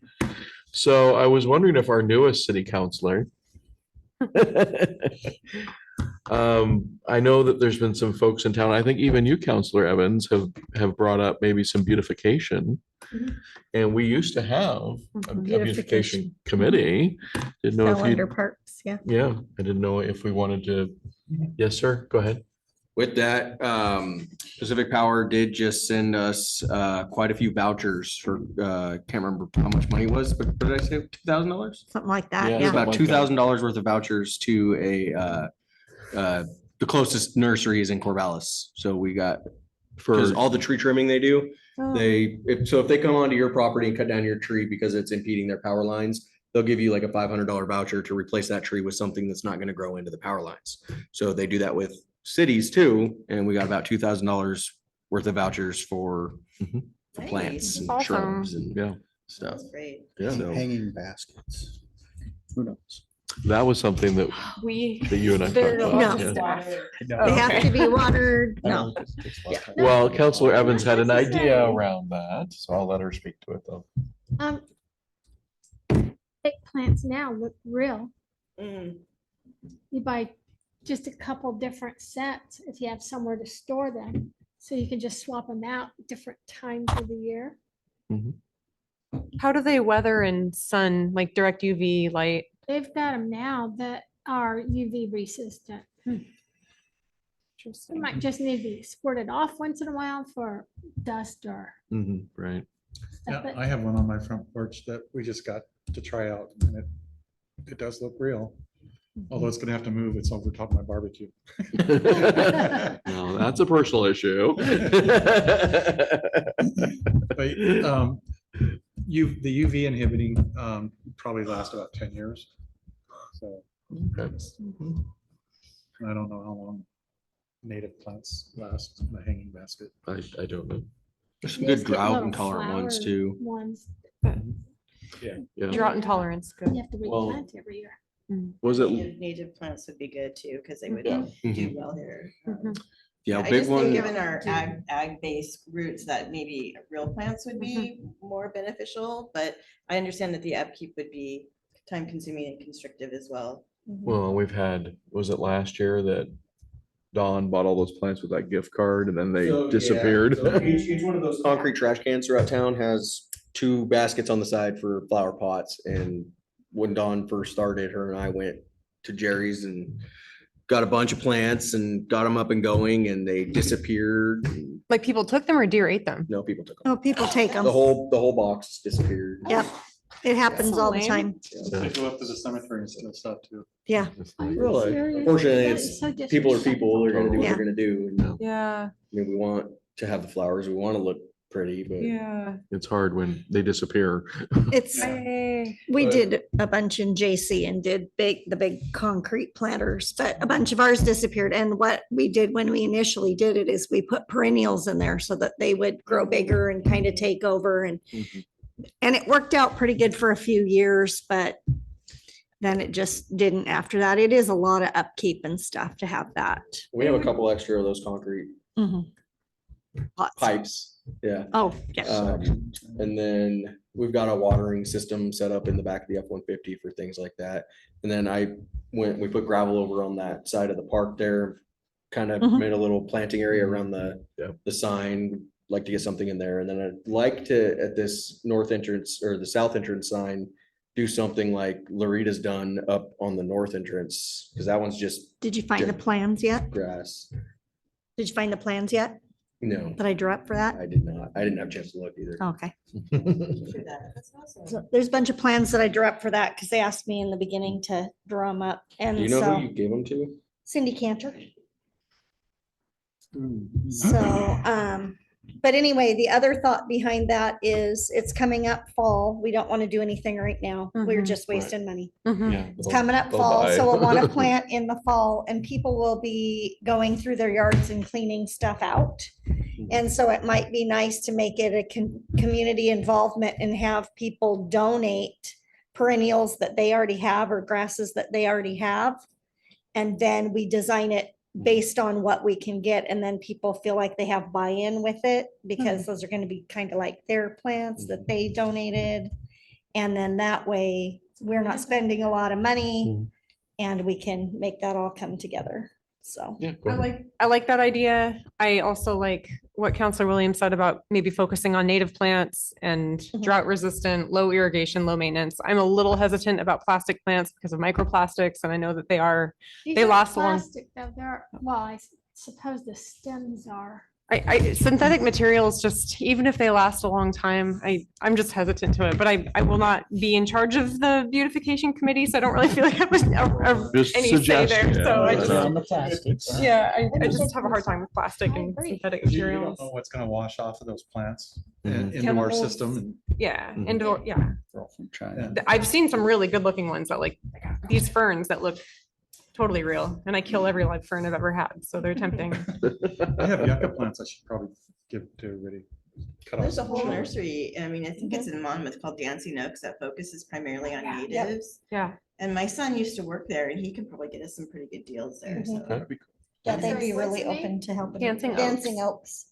So I was wondering if our newest city councilor. I know that there's been some folks in town, I think even you, Counselor Evans, have brought up maybe some beautification. Mhm. And we used to have a beautification Beautification. committee. Didn't know Fell if under you, parks, yeah. yeah, I didn't know if we wanted to. Yes, sir, go ahead. With that, Pacific Power did just send us quite a few vouchers for, can't remember how much money it was, but what did I say, $2,000? Something like Yeah, that, It was yeah. about Something like that. $2,000 worth of vouchers to the closest nursery is in Corvallis. So we got, because For, all the tree trimming they do, Oh. if they come onto your property and cut down your tree because it's impeding their power lines, they'll give you like a $500 voucher to replace that tree with something that's not going to grow into the power lines. So they do that with cities too, and we got about $2,000 worth of vouchers for Mhm. plants and Awesome. shrubs and yeah, stuff. That's great. yeah, So- Hanging baskets. Who knows? that was something that we. you and I There talked are about. lots of yeah. stuff. They have to be watered, no. Well, Counselor Evans had an That's idea okay. around that, so I'll let her speak to it though. Fake plants now look real. Mm. You buy just a couple different sets if you have somewhere to store them. So you can just swap them out different times of the year. How do they weather in sun, like direct UV light? They've got them now that are UV resistant. It might just need to be squirted off once in a while for dust or Mhm, right. Yeah, stuff. But I have one on my front porch that we just got to try out and it does look real. Although it's gonna have to move, it's over top of my barbecue. No, that's a personal issue. But the UV inhibiting probably last about 10 years. So Okay. I don't know how long native plants last in the hanging basket. I don't know. There's some you good just get drought little intolerant ones flower too. Ones Yeah. Drought intolerance, you good. have to Well, replant every year. Was it? Native plants would be good too, because they would Yeah. do well here. Mhm. Yeah, I big just think one. given our ag-based roots, that maybe real plants would be more beneficial, but I understand that the upkeep would be time consuming and constrictive as well. Well, we've had, was it last year that Don bought all those plants with that gift card and then they So, yeah, disappeared? so Each one of those concrete trash cans throughout town has 2 baskets on the side for flower pots. And when Dawn first started, her and I went to Jerry's and got a bunch of plants and got them up and going and they disappeared. and Like people took them or deer ate them? No, people took them. Oh, people take them. The whole box disappeared. Yep. It happens so all the lame. time. They go up to the cemetery and steal stuff too. Yeah. Really? Serious? Unfortunately, That it's is so people are people. They're gonna do what Yeah. they're gonna do. And, I Yeah, mean, we want to have the flowers. We want to look pretty, but yeah. It's hard when they disappear. It's, I- we did a bunch in JC and did the big concrete planters, but a bunch of ours disappeared. And what we did when we initially did it is we put perennials in there so that they would grow bigger and kind of take over. And Mhm. And it worked out pretty good for a few years, but then it just didn't after that. It is a lot of upkeep and stuff to have that. We have a couple extra of those concrete Mhm. Lots. pipes. Yeah. Oh, yeah. And then we've got a watering system set up in the back of the F-150 for things like that. And then we put gravel over on that side of the park there, kind of Mhm. made a little planting area around the sign, like to get something in there. And then I'd like to, at this north entrance or the south entrance sign, do something like Lorita's done up on the north entrance, because that one's just Did you find the plans yet? grass. Did you find the plans yet No, that I drew up for that? I did not. I didn't have a chance to look either. Okay. That's awesome. So there's a bunch of plans that I drew up for that because they asked me in the beginning to draw them up. Do you And know who so you gave them to? Cindy Cantor. So, but anyway, the other thought behind that is it's coming up fall. We don't want to do anything right now. We're Mhm. just wasting money. Mhm. Yeah. It's coming up they'll fall, die. so we'll want to plant in the fall and people will be going through their yards and cleaning stuff out. And so it might be nice to make it a community involvement and have people donate perennials that they already have or grasses that they already have. And then we design it based on what we can get. And then people feel like they have buy-in with it because those are going to be kind of like their plants that they donated. And then that way we're not spending a lot of money and we can make that all come together. So. Yeah, go ahead. I like that idea. I also like what Counselor Williams said about maybe focusing on native plants and Mhm. drought resistant, low irrigation, low maintenance. I'm a little hesitant about plastic plants because of microplastics, and I know that These they aren't last a long- plastic, though. Well, I suppose the stems are. synthetic materials, just even if they last a long time, I'm just hesitant to it, but I will not be in charge of the beautification committee, so I don't really feel like I was Just any say there. suggestion, So I yeah. just, On the plastics. yeah, I just have a hard time with plastic I and agree. synthetic You don't materials. know what's gonna wash off of those plants Mhm. into our Chemicals. system. And Yeah, Mhm. indoor, yeah. They're all from China. I've seen some really good looking ones that like these ferns that look totally real, and I kill every live fern I've ever had, so they're tempting. I have yucca plants I should probably give to everybody. Cut off There's a some whole short. nursery, I mean, I think it's in Monmouth called Dancing Oaks that focuses primarily on Yeah. natives. Yeah. And my son used to work there and he can probably get us some pretty good deals there, so. That'd be cool. Yeah, they'd be Sorry, what's really the name? open to helping. Dancing Oaks. Dancing Oaks.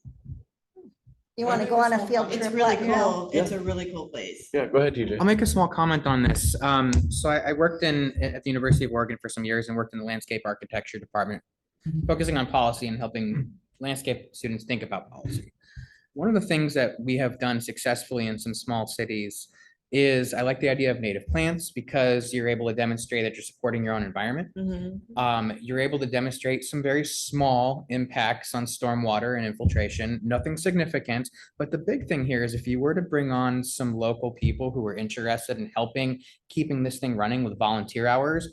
You want to go on a field trip? It's really let me know. cool. It's a really cool place. Yeah, go ahead, TJ. I'll make a small comment on this. So I worked at the University of Oregon for some years and worked in the landscape architecture department, focusing on policy and helping landscape students think about policy. One of the things that we have done successfully in some small cities is I like the idea of native plants because you're able to demonstrate that you're supporting your own environment. Mhm. You're able to demonstrate some very small impacts on stormwater and infiltration, nothing significant. But the big thing here is if you were to bring on some local people who are interested in helping, keeping this thing running with volunteer hours,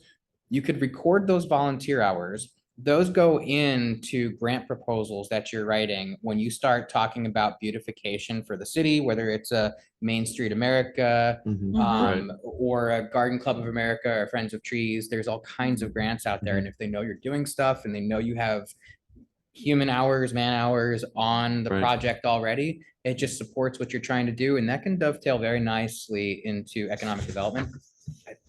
you could record those volunteer hours. Those go into grant proposals that you're writing when you start talking about beautification for the city, whether it's a Main Street America, Mhm. Mhm. Right. or a Garden Club of America or Friends of Trees. There's all kinds of grants out there. And if they know you're doing stuff and they know you have human hours, man hours on the Right. project already, it just supports what you're trying to do. And that can dovetail very nicely into economic development.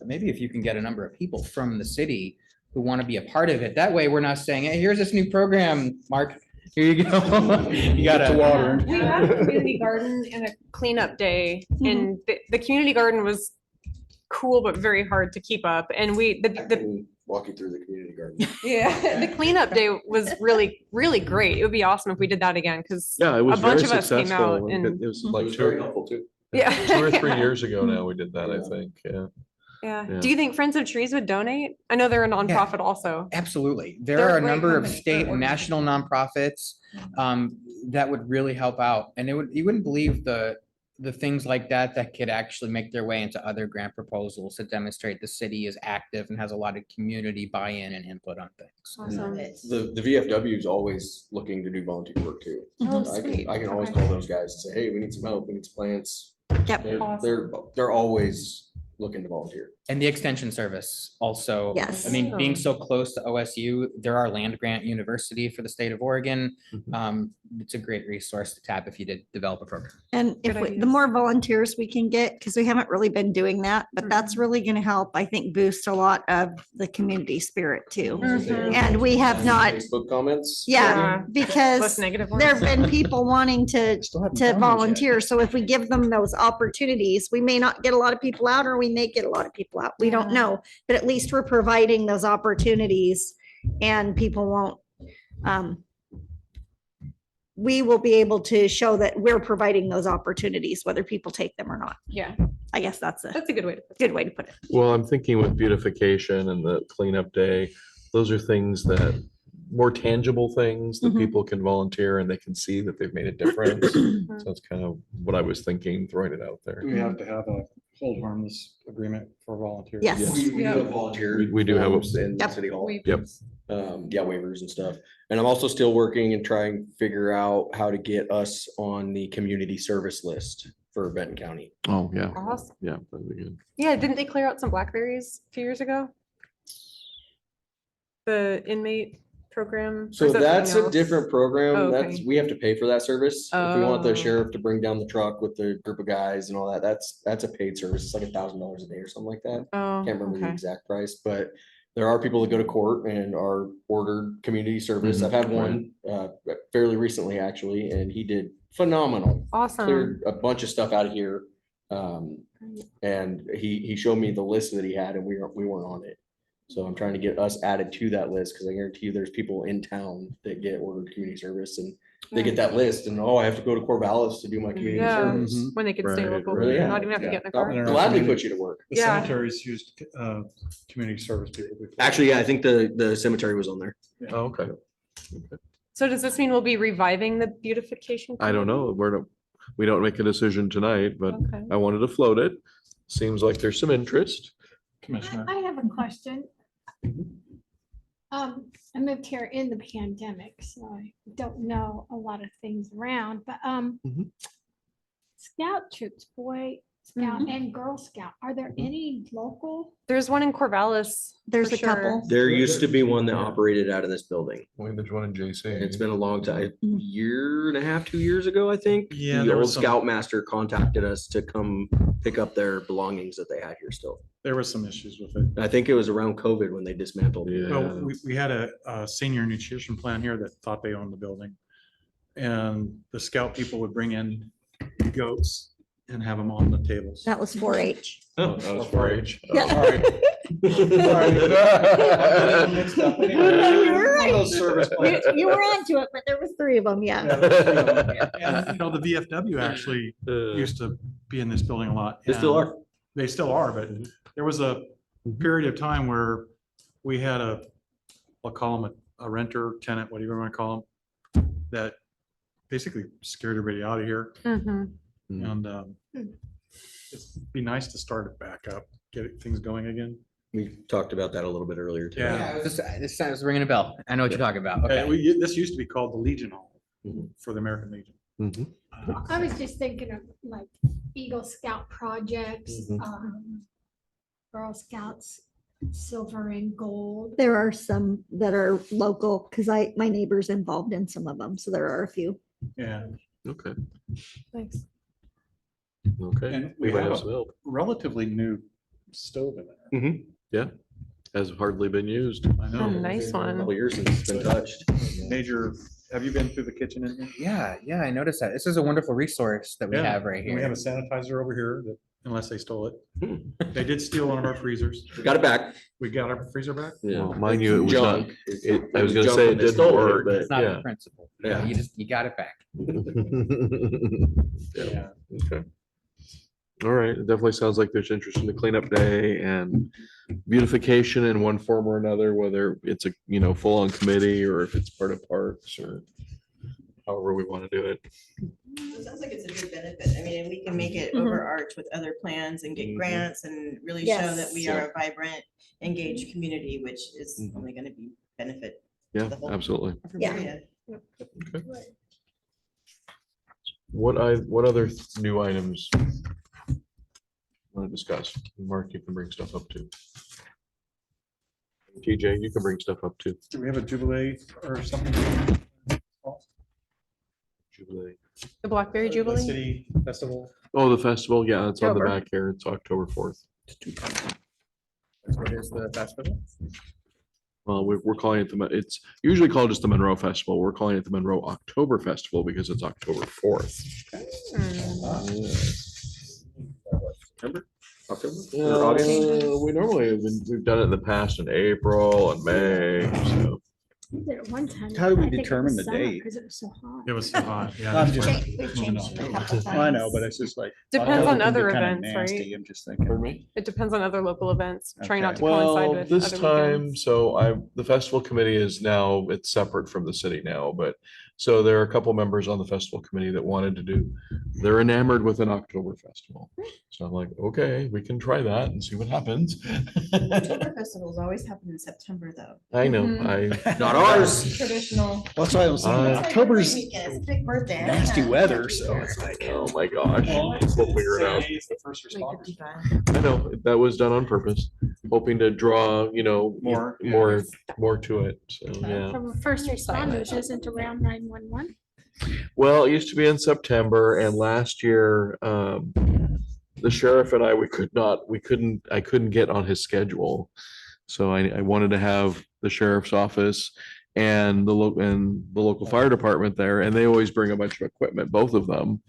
Maybe if you can get a number of people from the city who want to be a part of it, that way we're not saying, hey, here's this new program, Mark, here you go. You gotta. We had a community garden and a cleanup day, and the community garden was cool, but very hard to keep up. And I the can walk you through the community garden. yeah, the cleanup day was really, really great. It would be awesome if we did that again, because Yeah, it was a bunch very of us came out successful. and It was It like was very helpful too. yeah. 2 or 3 years ago now we did that, I Yeah. think. Yeah. Yeah. Yeah. Do you think Friends of Trees would donate? I know they're a nonprofit also. Absolutely. There They're a are a great number of company. state They're and national nonprofits that would really help out. And you wouldn't believe the things like that that could actually make their way into other grant proposals to demonstrate the city is active and has a lot of community buy-in and input on things. Awesome. The VFW is always looking to do volunteer work too. Oh, I sweet. can always Okay. call those guys and say, hey, we need some help, we need some plants. Yep. They're always looking to volunteer. And the extension service also. Yes. I mean, being so close to OSU, they're our land grant university for the state of Oregon. It's a great resource to tap if you did develop a program. And if Good the ideas. more volunteers we can get, because we haven't really been doing that, but that's really going to help, I think, boost a lot of the community spirit too. Mhm. And we have not, Facebook comments. yeah, Less because negative there have ones. been people wanting to Still haven't found those yet. volunteer. So if we give them those opportunities, we may not get a lot of people out or we may get a lot of people out. We don't Yeah. know. But at least we're providing those opportunities and people won't, we will be able to show that we're providing those opportunities, whether people take them or not. Yeah, I guess that's a that's a good way to put it. good way to put it. Well, I'm thinking with beautification and the cleanup day, those are things that, more tangible things that Mhm. people can volunteer and they can see that they've made a difference. So that's kind of what I was thinking, throwing it out there. Do we have to have a hold harmless agreement for volunteers? Yes. We Yeah. do have volunteer. We do have a- forms in Yep. City Hall. Yep. Yeah, waivers and stuff. And I'm also still working and trying to figure out how to get us on the community service list for Benton County. Oh, yeah, Awesome. yeah, that'd be good. Yeah, didn't they clear out some blackberries a few years ago? The inmate program? or So is that that's something a else? different program. Oh, That's, okay. we have to pay for that service. If we want the Oh. sheriff to bring down the truck with the group of guys and all that, that's a paid service. It's like $1,000 a day or something like that. Oh, Can't remember the okay. exact price, but there are people that go to court and are ordered community service. Mhm, I've had right. one fairly recently, actually, and he did phenomenal. Awesome. Cleared a bunch of stuff out of here. And he showed me the list that he had and we weren't on it. So I'm trying to get us added to that list because I guarantee you there's people in town that get ordered community service and they get that list and, oh, I have to go to Corvallis to do my community Yeah. service. When they could stay Right, local, right. not even have to get in the I'll car. Yeah. gladly put you to work. The Yeah. cemeteries used, community service people. before. Actually, yeah, I think the cemetery was on there. Oh, okay. So does this mean we'll be reviving the beautification? I don't know. We don't make a decision tonight, but Okay. I wanted to float it. Seems like there's some interest. Commissioner. I have a question. I moved here in the pandemic, so I don't know a lot of things around, but Mhm. Scout troops, Boy Scout and Girl Scout, are there any local? There's one in Corvallis. There's for a sure. couple. There used to be one that operated out of this building. There's one in JC. It's been a long time, Mhm. year and a half, 2 years ago, I think. Yeah, The there old was some- scoutmaster contacted us to come pick up their belongings that they had here still. There was some issues with it. I think it was around COVID when they dismantled. it. Well, Yeah. we had a senior nutrition plan here that thought they owned the building. And the scout people would bring in goats and have them on the tables. That was 4-H. Oh, that was 4-H. Yeah. Sorry. Mixed up. Anyway, You were one of those service plans. You were onto it, but there was 3 of them, Yeah, yeah. there was three of them. And, you know, the VFW actually used to be in this building a lot. They still and are. They still are, but there was a period of time where we had I'll call them a renter, tenant, whatever you want to call them, that basically scared everybody out of here. Mhm. And it'd be nice to start it back up, things going again. We talked about that a little bit earlier today. Yeah. This sounds ringing a bell. I know what you're talking about. Okay. This used to be called the Legion Hall Mhm. for the American Legion. Mhm. I was just thinking of like Eagle Scout projects, Girl Scouts, silver and gold. There are some that are local because my neighbor's involved in some of them. So there are a few. Yeah, Okay, Thanks. okay. and We we might have have some help. relatively new stove in there. Has hardly been used. I A know. nice one. Couple years since it's been touched. Major, have you been through the kitchen in here? Yeah, I noticed that. This is a wonderful resource that we Yeah, have right and we have here. a sanitizer over here that, unless they stole it. Hmm. They did steal one of our freezers. Got it back. We got our freezer back. Yeah. Well, mind you, it was not, Junk. I was It gonna junk say when it they didn't stole it, work, but It's not the yeah. principle. Yeah. You got it back. Yeah. Okay. All right, it definitely sounds like there's interest in the cleanup day and beautification in one form or another, whether it's a, full-on committee or if it's part of parks or however we want to do it. It sounds like it's a good benefit. I mean, and we can make it overarch with other plans and get grants and really show that we are a vibrant, engaged community, which is only going to be benefit. Yeah, The whole- absolutely. Yeah. area. What other new items? want to discuss. Mark, you can bring stuff up too. TJ, you can bring stuff up too. Do we have a jubilee or something? Jubilee. The Blackberry The Jubilee? City festival. Oh, the festival. Yeah, it's on the October. back here. It's October 4th. What is the festival? Well, we're calling it it's usually called just the Monroe Festival. We're calling it the Monroe October Festival because it's October 4th. September? October? We normally we've done it in the past in April and May. So We did it one time. How do we I think it determine was the summer date? 'cause it was so hot. It was so hot. Yeah. I'm that's just- why- We've changed it a couple times. I know, but it's just like. Depends on those other are kinda events, right? nasty, I'm just thinking. pardon me. It depends on other local events. Try not Okay. to coincide Well, with this other time, weekends. so the festival committee is now, it's separate from the city now, but so there are a couple members on the festival committee that wanted to do, they're enamored with an October festival. So I'm like, okay, we can try that and see what happens. October festivals always happen in September, though. I know, Mhm. Not ours. Traditional. That's why I was thinking Uh, It's like October's every weekend, it's a big birthday. nasty weather, so it's like. oh my gosh, we'll figure it out. It's the first Like responders. 55. I know, that was done on purpose, hoping to draw, More, yeah. more to it, so, yeah. For first responders, isn't around 911. Well, it used to be in September and last year, the sheriff and I, I couldn't get on his schedule. So I wanted to have the sheriff's office and the local fire department there, and they always bring a bunch of equipment, both of them.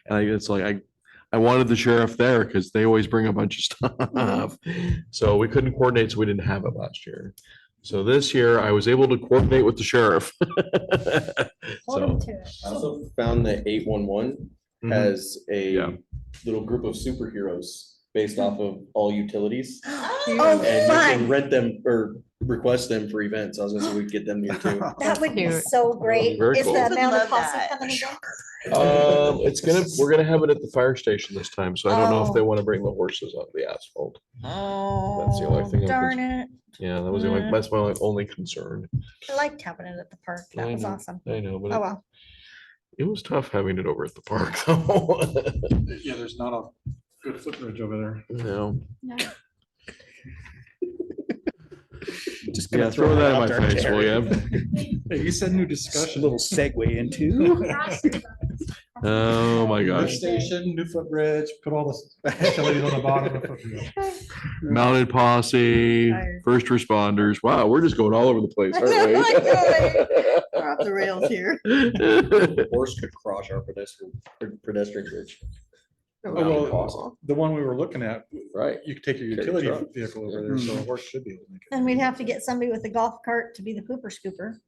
And it's like, I wanted the sheriff there because they always bring a bunch of stuff. So we couldn't coordinate, so we didn't have it last year. So this year I was able to coordinate with the sheriff. Hold them So, to it. I also found that 811 mhm. has a Yeah. little group of superheroes based off of all utilities. Oh, And you can fun. rent them or request them for events. I was gonna say we could get them here too. That would be Cute. so great. Very Is cool. the Would amount of love cost that. coming again? We're gonna have it at the fire station this time, so I don't know if they Oh. want to bring the horses on the asphalt. Oh, That's the only thing I'm darn it. Yeah, that was that's my only concern. I liked having it at the park. That I was know. awesome. I know, but Oh, well. it was tough having it over at the park though. Yeah, there's not a good footbridge over there. No. No. Just Yeah, gonna throw that in out my there, face, will Terry. you? Hey, you said new Just a discussion. little segue into. Oh my Lift gosh. station, new footbridge, put all the utilities on the bottom of the footbridge. Mounted posse, Tired. first responders. Wow, we're just going all over the place, aren't We're off the rails here. we? Horse could cross our pedestrian bridge. Oh, Mounted well, posse. the one we were looking at, Right. you could take your Carry utility truck. vehicle over there, so a horse should be able to make it. Then we'd have to get somebody with a golf cart to be the pooper scooper.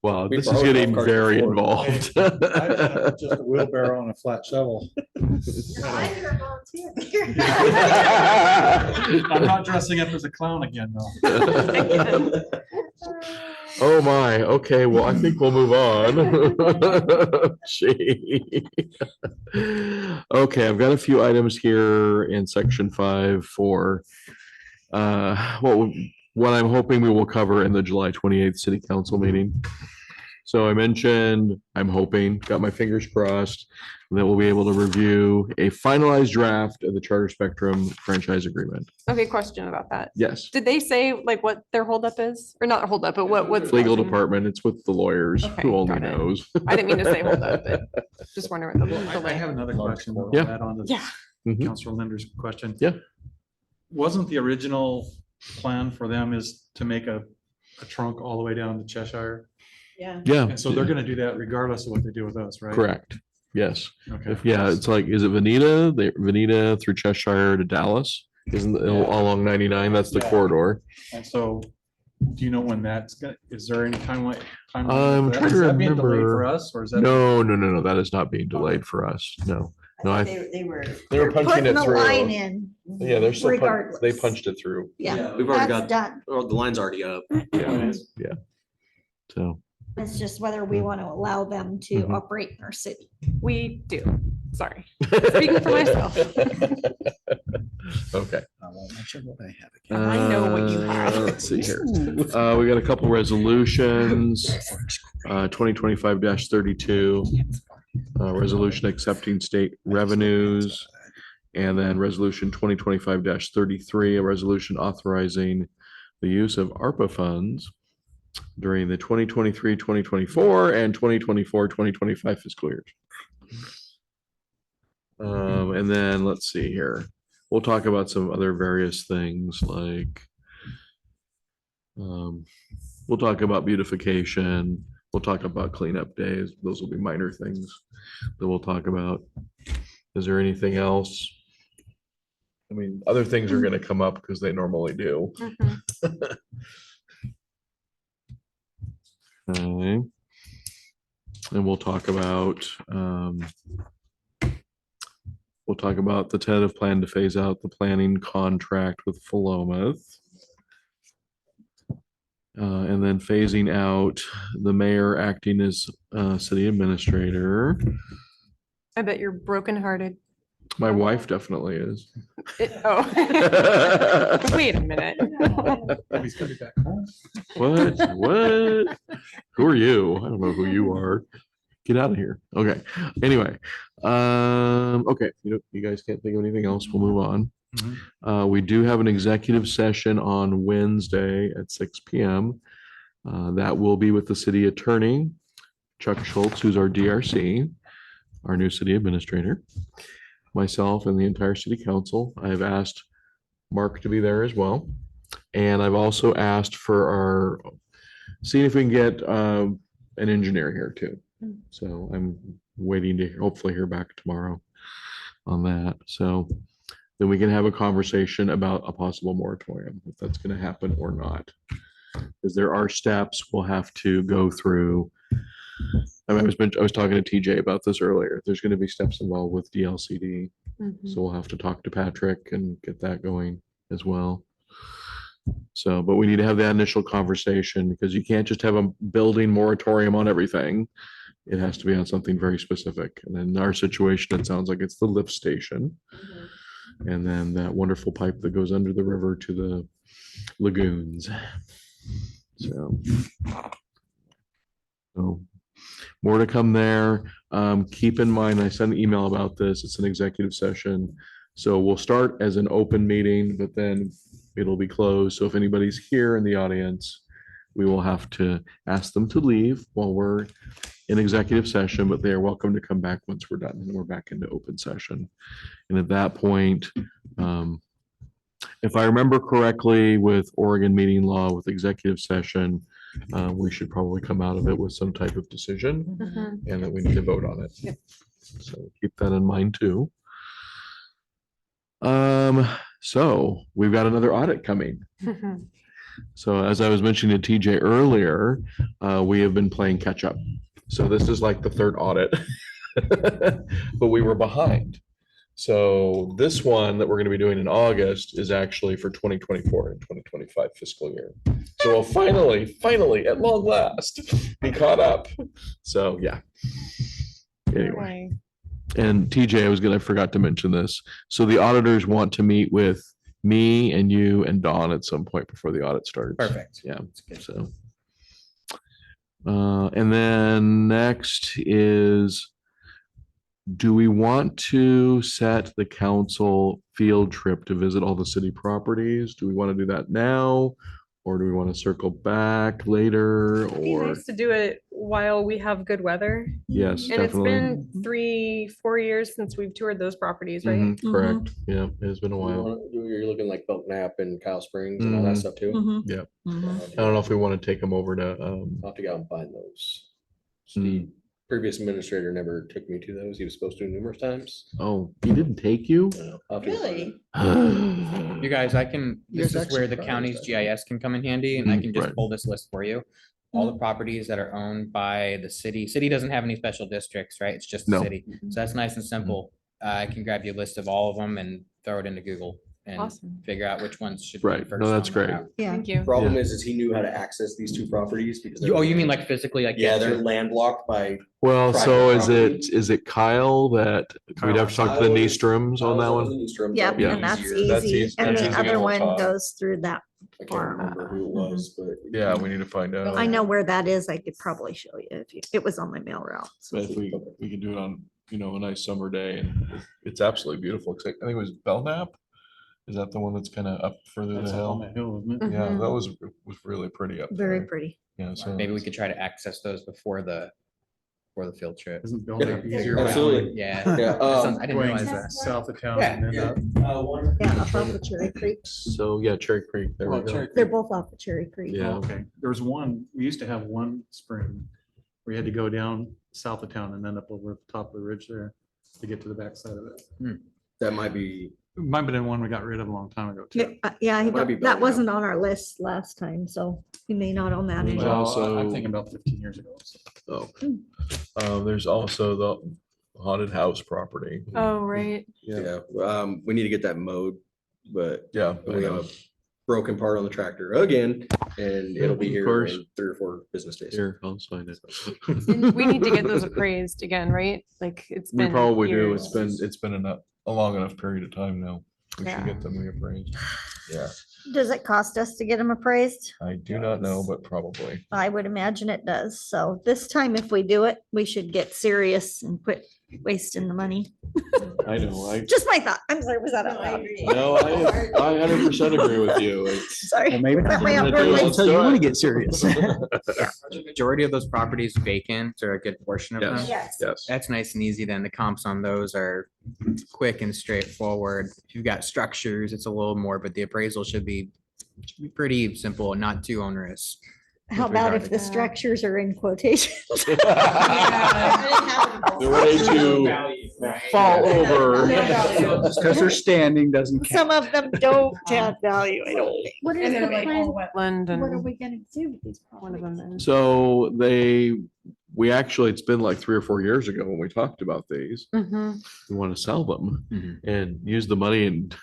Wow, We this is borrowed getting golf carts very before. involved. I've done Just a wheelbarrow and a flat shovel. I'm not dressing up as a clown again, though. Oh my, okay, well, I think we'll move on. Gee. Okay, I've got a few items here in section 5 for what I'm hoping we will cover in the July 28th city council meeting. So I mentioned, I'm hoping, got my fingers crossed, that we'll be able to review a finalized draft of the Charter Spectrum franchise agreement. Okay, question about that. Yes. Did they say like what their holdup is? Or not holdup, but what's Legal causing- department, it's with the lawyers, Okay, who only got it. knows. I didn't mean to say holdup, but just wondering what the I delay. have another question. though, Yeah. to add on to Yeah. Mhm. Councilor Linder's question. Yeah. Wasn't the original plan for them is to make a trunk all the way down to Cheshire? Yeah. Yeah. And so they're gonna do that regardless of what they do with us, right? Correct. Yes. Okay. Yeah, it's like, is it Veneta? Veneta through Cheshire to Dallas? Isn't it Yeah. all along 99? That's the Yeah. corridor. And so, do you know when that's gonna, is there any timeline? I'm for that? trying Is to that being delayed remember. For us, or is that? No, that is not being delayed for us. No. No, I, They were. they were punching Putting it the line through. in. Yeah, they're still, they Regardless. punched it through. Yeah, We've already that's got, done. oh, the line's already up. Yeah, yeah. So, It's just whether we want to allow them to Mhm. operate in our city. We do. Sorry. Speaking for myself. okay. I won't mention what I have again. I know what you have. Let's see here. We got a couple resolutions. 2025-32. Resolution accepting state revenues And then resolution 2025-33, a resolution authorizing the use of ARPA funds during the 2023-2024 and 2024-2025 fiscal years. And then let's see here. We'll talk about some other various things like we'll talk about beautification. We'll talk about cleanup days. Those will be minor things that we'll talk about. Is there anything else? I mean, other things are going to come up because they normally do. Okay. And we'll talk about the tentative plan to phase out the planning contract with Philomath. And then phasing out the mayor acting as city administrator. I bet you're brokenhearted. My wife definitely is. Oh. Wait a minute. What? What? Who are you? I don't know who you are. Get out of here. Okay. Anyway. Okay. You guys can't think of anything else. We'll move on. We do have an executive session on Wednesday at 6 p.m. That will be with the city attorney, Chuck Schultz, who's our DRC, our new city administrator, myself, and the entire city council. I've asked Mark to be there as well. And I've also asked for seeing if we can get an engineer here too. So I'm waiting to hopefully hear back tomorrow on that. So then we can have a conversation about a possible moratorium, if that's going to happen or not. Because there are steps we'll have to go through. I was talking to TJ about this earlier. There's going to be steps involved with DLCD. So we'll have to talk to Patrick and get that going as well. So, but we need to have that initial conversation because you can't just have a building moratorium on everything. It has to be on something very specific. And in our situation, it sounds like it's the lift station. And then that wonderful pipe that goes under the river to the lagoons. So more to come there. Keep in mind, I sent an email about this. It's an executive session. So we'll start as an open meeting, but then it'll be closed. So if anybody's here in the audience, we will have to ask them to leave while we're in executive session, but they are welcome to come back once we're done and we're back into open session. And at that point, if I remember correctly, with Oregon meeting law, with executive session, we should probably come out of it with some type of decision and that we need to vote on it. Yep. So keep that in mind too. So we've got another audit coming. So as I was mentioning to TJ earlier, we have been playing catch up. So this is like the third audit, but we were behind. So this one that we're going to be doing in August is actually for 2024 and 2025 fiscal year. So we'll finally, at long last, be caught up. So yeah. Anyway. And TJ, I forgot to mention this. So the auditors want to meet with me and you and Dawn at some point before the audit starts. Perfect. Yeah. So. And then next is, do we want to set the council field trip to visit all the city properties? Do we want to do that now? Or do we want to circle back later? It'd be Or nice to do it while we have good weather. yes, And definitely. it's been 3-4 years since we've toured those properties, right? Mhm, correct. Yeah, it has been a while. You're looking like Belknap and Kyle Springs and all that stuff too. I don't know if we want to take them over to, I'll have to go out and find those. The previous administrator never took me to those. He was supposed to numerous times. oh, he didn't take you? I'll have to- Really? You guys, this is where the county's GIS can come in handy and I can just Right. pull this list for you. All the properties that are owned by the city. City doesn't have any special districts, right? It's just the No. city. So that's nice and simple. I can grab you a list of all of them and throw it into Google and Awesome. figure out which ones should. Right. be first No, that's on that great. route. Yeah. Thank you. Problem is he knew how to access these two properties because. Oh, you mean like physically, like? Yeah, get they're to- landlocked by. Well, so Private is it Kyle that we'd have to talk to the Niestrums on that one? Yep, Yeah. and that's That's easy. easy. And That's the easy to other get one on. goes through that. I can't remember who it was, but. Yeah, we need to find out. I know where that is. I could probably show you if it was on my mail route. So But if we can do it on you know, a nice summer day and it's absolutely beautiful. I think it was Belknap. Is that the one that's kind of up further That's the up on hill? that hill, isn't it? Yeah, Mhm. that was really pretty up Very there. pretty. Yeah, so. Maybe we could try to access those before the field trip. Isn't Belknap easier? Absolutely. Yeah. Yeah, That sounds- I didn't Going realize that. south of town and then up. Yeah, up off of Cherry Creek. So, yeah, Cherry Creek, there we Well, go. Cherry They're Creek. both off of Cherry Creek. Yeah. Okay, there was one, we used to have one spring. We had to go down south of town and then up over the top of the ridge there to get to the backside of it. That might be, It Might have been one we got rid of a long time ago Yeah, too. yeah, Might be that Belknap. wasn't on our list last time, so you may not own that There's anymore. Well, also- I'm thinking about 15 years ago. so. There's also the haunted house property. Oh, right. yeah, we need to get that mowed, but Yeah. I we have know. a broken part on the tractor again, and it'll be Of here course. in 3 or 4 business days. Here, I'll sign it. And we need to get those appraised again, right? Like it's We been probably do. years. It's been a long enough period of time now. We should Yeah. get them reappraised. Yeah, Does it cost us to get them appraised? I do not know, but probably. I would imagine it does. So this time, if we do it, we should get serious and quit wasting the money. I know, Just my thought. I'm sorry, was that No, out I loud? agree. No, I 100% agree with you. It's. Sorry. Well, maybe That not. way I'm We're gonna do really- it. Until you want to get serious. The majority of those properties vacant or a good portion of Yes. them. Yes. Yes. That's nice and easy. Then the comps on those are quick and straightforward. If you've got structures, it's a little more, but the appraisal should be pretty simple and not too onerous. How with about regard if to the that. structures are in quotations? They're ready to fall over. Just because they're standing doesn't count. Some of them don't have value, I don't think. What is And the they're like plan? all wetland What are and we gonna do with these one of them properties? is. So we actually, it's been like 3 or 4 years ago when we talked about these. Mhm. We want to sell them Mhm. and use the money and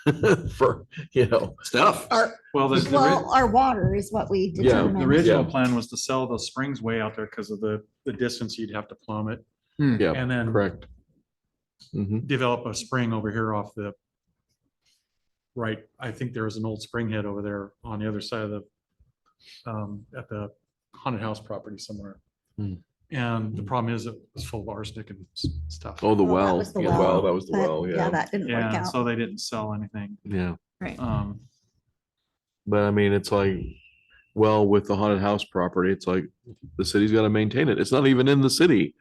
for, Stuff. Well, Well, our water is what we Yeah, the determined. original Yeah. plan was to sell the springs way out there because of the distance you'd have to plumb it. Yeah, And then correct. Mhm. develop a spring over here off the right. I think there was an old spring head over there on the other side of the at the haunted house property somewhere. Hmm. And the problem is it was full of arsenic and stuff. Oh, the Well, that well. was the Yeah, well, that was the but well, Yeah, yeah. that didn't work Yeah, out. so they didn't sell anything. Yeah. Um, But I mean, it's like, well, with the haunted house property, it's like the city's got to maintain it. It's not even in the city.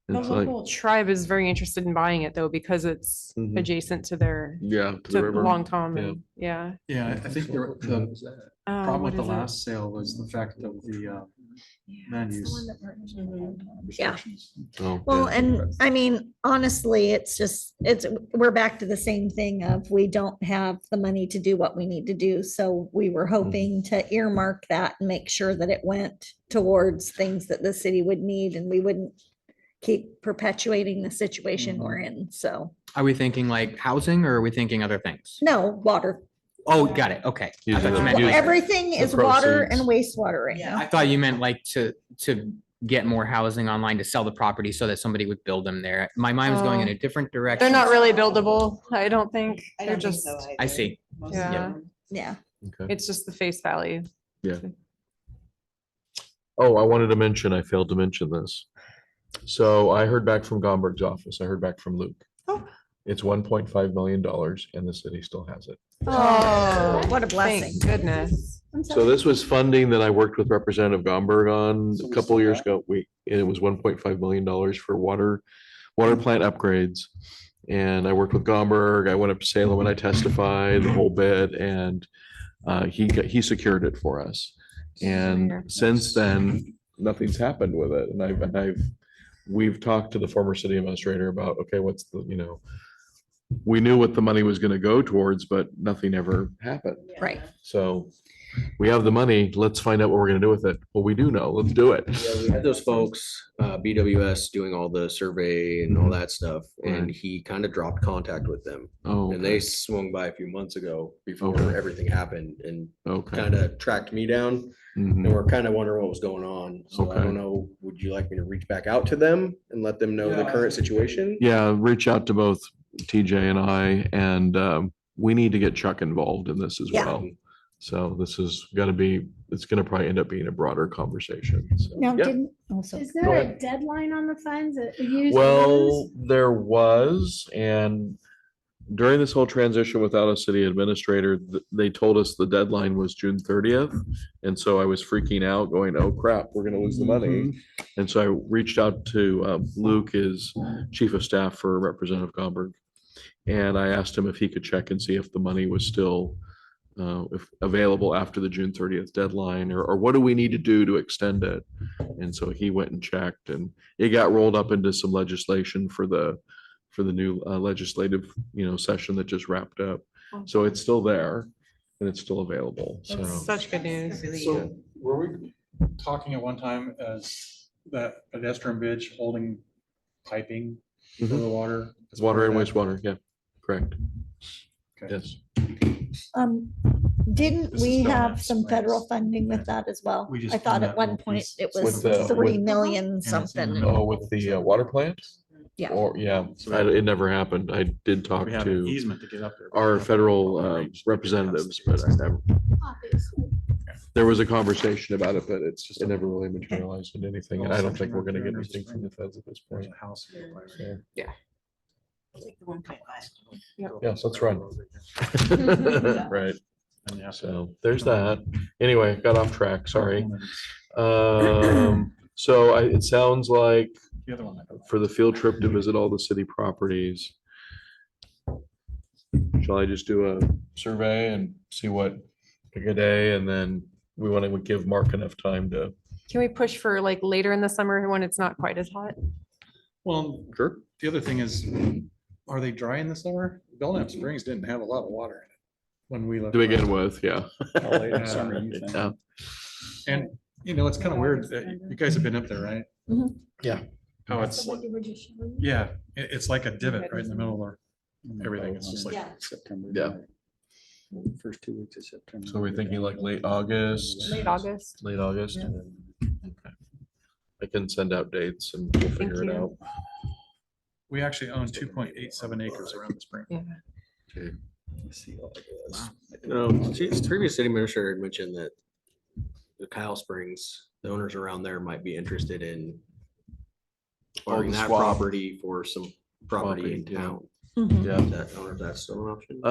The It's like, local tribe is very interested in buying it though, because it's Mhm. adjacent to their, yeah. to the to river. Long Tom Yeah. and, yeah. yeah, I think the problem What with the is it? last sale was the fact of the land use. restrictions. Oh, Well, yeah. and I mean, honestly, we're back to the same thing of we don't have the money to do what we need to do. So we were hoping to earmark that and make sure that it went towards things that the city would need and we wouldn't keep perpetuating the situation we're in. So, Are we thinking like housing or are we thinking other things? no, water. Oh, got it. Okay. I Use thought it. you meant Use like- Everything the is water and proceeds. wastewater right Yeah. now. I thought you meant like to get more housing online to sell the property so that somebody would build them there. My mind was going in Oh. a different direction. They're not really buildable, I don't think. I They're don't think just, so I either. see. Most of Yeah. them. Yeah. Okay. it's just the face value. Oh, I wanted to mention, I failed to mention this. So I heard back from Gomberg's office. I heard back from Luke. Oh. It's $1.5 million and the city still has it. Oh, What a blessing. thank goodness. So this was funding that I worked with Representative Gomberg on a couple of years ago. And it was $1.5 million for water plant upgrades. And I worked with Gomberg. I went up to Salem and I testified the whole bit and he secured it for us. And Sure. since then, nothing's happened with it. And we've talked to the former city administrator about, okay, what's we knew what the money was going to go towards, but nothing ever happened. Right. So we have the money. Let's find out what we're gonna do with it. Well, we do know. Let's do it. Yeah, we had those folks, BWS doing all the survey and all that stuff, and Right. he kind of dropped contact with them. Oh, And they swung by a few months ago before Okay. everything happened and okay. kind of tracked me down. Mhm. And we're kind of wondering what was going on. So I Okay. don't know, would you like me to reach back out to them and let them know the current situation? Yeah, reach out to both TJ and I, and we need to get Chuck involved in this as Yeah. well. So this has got to be it's gonna probably end up being a broader conversation. So, Now, yeah. didn't, also, Is Go there a ahead. deadline on the funds that we usually Well, lose? there was, and during this whole transition without a city administrator, they told us the deadline was June 30th. And so I was freaking out going, oh crap, we're gonna lose the money. And so I reached out to Luke, his chief of staff for Representative Gomberg. And I asked him if he could check and see if the money was still if available after the June 30th deadline, or what do we need to do to extend it? And so he went and checked, and it got rolled up into some legislation for the new legislative, session that just wrapped up. So it's still there and it's still available. So That's such good news. Really So were we talking at one time as that pedestrian bridge holding piping for the water? as water part and of that? wastewater, yeah, correct. Okay. Yes. didn't This is we still have not some nice. federal funding with that as well? We just I thought found at that one little point piece. it With was the- 3 million it's in the something. middle. Oh, with the water plant? Yeah. Or, yeah, So we- it never happened. I did talk We have an to easement to get up there. but we our don't have federal the range to get across representatives, the but I never, Obviously. there was a conversation about it, but it never really materialized into anything. And I don't think we're gonna get anything from the feds at this There's point. a house. So, Like the 1.5. yes, let's run. Right, And you have to- so there's that. Anyway, got off track, sorry. So it sounds like The other one. for the field trip to visit all the city properties, shall I just do a survey and see what, pick a day, and then we want to give Mark enough time to. Can we push for like later in the summer when it's not quite as hot? Well, Sure. the other thing is, are they dry in the summer? Belknap Springs didn't have a lot of water in it when we left. To begin with, yeah. Yeah. And, it's kind of weird that you guys have been up there, right? Mhm. Yeah. How That's it's, what you were just showing. yeah, it's like a divot right in the middle of everything. It's just like, Yeah. September. Yeah. First 2 weeks of September. So we're thinking like late August. Late August? Late August. Yeah. Okay. I can send out dates and we'll figure it you. out. we actually own 2.87 acres around the spring. Yeah. Previous city administrator had mentioned that the Kyle Springs, the owners around there might be interested in acquiring the that swap. property for some property in Property, yeah. town. Mhm. Yeah. Is that, or is that still an option?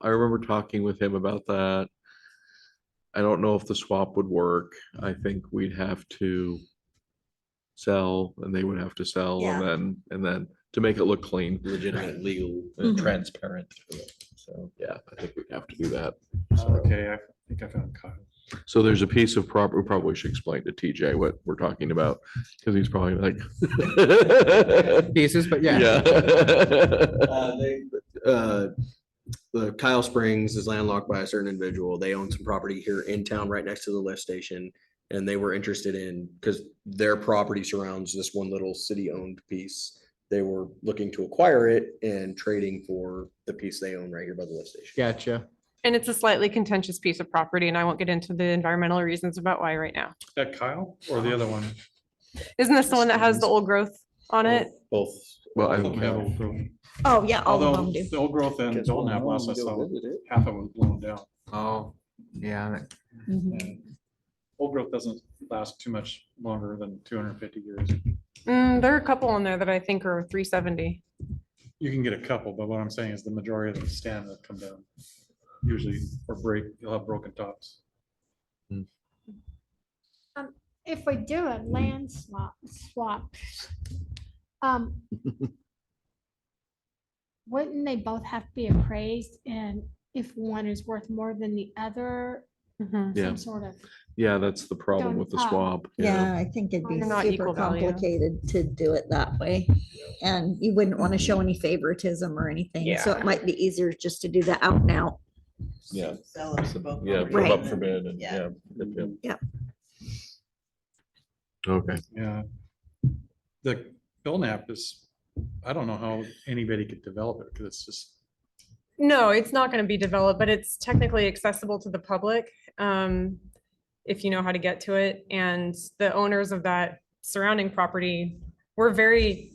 I remember talking with him about that. I don't know if the swap would work. I think we'd have to sell and they would have to sell Yeah. and then to make it look clean Legitimate, legal. and Mhm. transparent. So, yeah, I think we'd have to do that. Okay, I think I found Kyle. So there's a piece of property, we probably should explain to TJ what we're talking about, because he's probably like. Pieces, but yeah. Yeah. The Kyle Springs is landlocked by a certain individual. They own some property here in town, right next to the lift station. And they were interested in, because their property surrounds this one little city-owned piece. They were looking to acquire it and trading for the piece they own right here by the lift station. Gotcha. And it's a slightly contentious piece of property, and I won't get into the environmental reasons about why right now. That Kyle or the other one? Isn't this the one that has the old growth on it? Both. Well, I Both of them have think, old growth. Oh, yeah, all of Although them do. the old growth and Belknap last I saw, half of it was blown down. Oh, yeah. Mhm. And old growth doesn't last too much longer than 250 years. There are a couple on there that I think are 370. You can get a couple, but what I'm saying is the majority of them stand will come down. Usually, or break, you'll have broken tops. If we do a land swap, wouldn't they both have to be appraised? And if one is worth more than the other, Mhm. Yeah. some sort of, yeah, that's the problem with the Done. swap. Yeah, I think it'd be They're not super equal value. complicated to do it that way. And you wouldn't want to show any favoritism or anything. So Yeah. it might be easier just to do the out and out. Yeah. Sell them for both. Yeah, properties put 'em up and for then- bid and, Yeah. yeah. Yep. Okay, Yeah. The Belknap is, I don't know how anybody could develop it because it's just, No, it's not going to be developed, but it's technically accessible to the public if you know how to get to it. And the owners of that surrounding property were very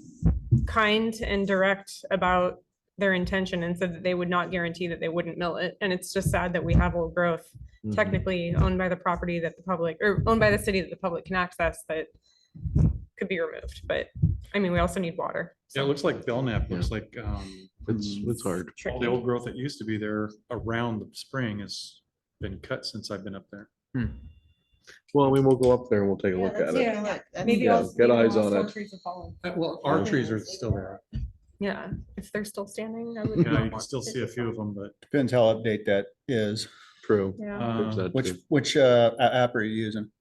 kind and direct about their intention and said that they would not guarantee that they wouldn't mill it. And it's just sad that we have old growth Mhm. technically owned by the property that the public, or owned by the city that the public can access, that could be removed. But I mean, we also need water. Yeah, it looks like Belknap, looks like, It's hard. all the old growth that used to be there around the spring has been cut since I've been up there. Well, we will go up there and we'll take a look at it. Maybe Yeah, all- get maybe eyes all on small it. trees have fallen. Well, our trees are still there. Yeah, if they're still standing, I would. Yeah, not you can want still it see a to few fall. of them, but Depends how update that is. True. Yeah. Fix that too. Which app are you using?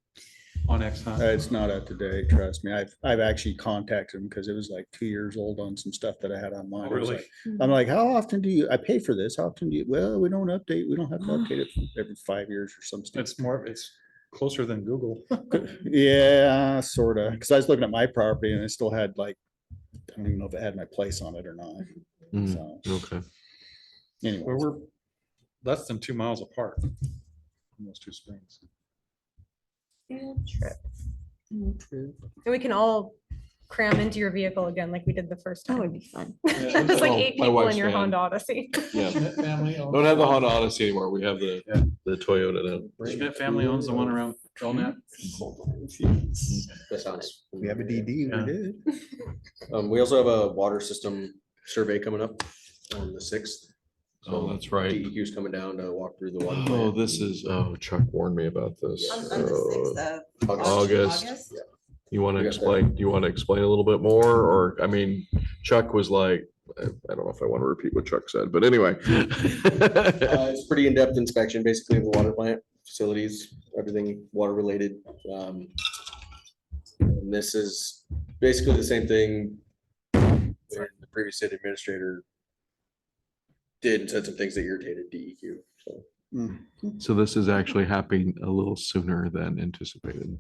on X Hunt. It's not up to date, trust me. I've actually contacted them because it was like 2 years old on some stuff that I had on mine. It was Really? like- I'm like, how often do you, I pay for this, how often do you, well, we don't update, we don't have to update it every 5 years or some stuff. It's closer than Google. Yeah, sorta, because I was looking at my property and it still had like, I don't even know if it had my place on it or not. Mm, So Okay. anyway, We're less than 2 miles apart. From those two springs. Field trip. And we can all cram into your vehicle again like we did the first That would time. be fun. Just like Oh, 8 my people in wife's your van. Honda Odyssey. Yeah. Schmidt family. owns- Don't have the Honda Odyssey anymore. We have the Toyota now. Schmidt family owns the one around Belknap. That sounds. we have a DD, Yeah. we did. We also have a water system survey coming up on the 6th. Oh, that's right. DEQ's coming down to walk through the water. Oh, plant. this is, oh, Chuck warned me about this. On the Oh, 6th of August. You want to We got that. explain, do you want to explain a little bit more? Or, I mean, Chuck was like, I don't know if I want to repeat what Chuck said, but anyway. It's pretty in-depth inspection, basically, of the water plant, facilities, everything water related. And this is basically the same thing when the previous city administrator did and said some things that irritated DEQ, so. So this is actually happening a little sooner than anticipated.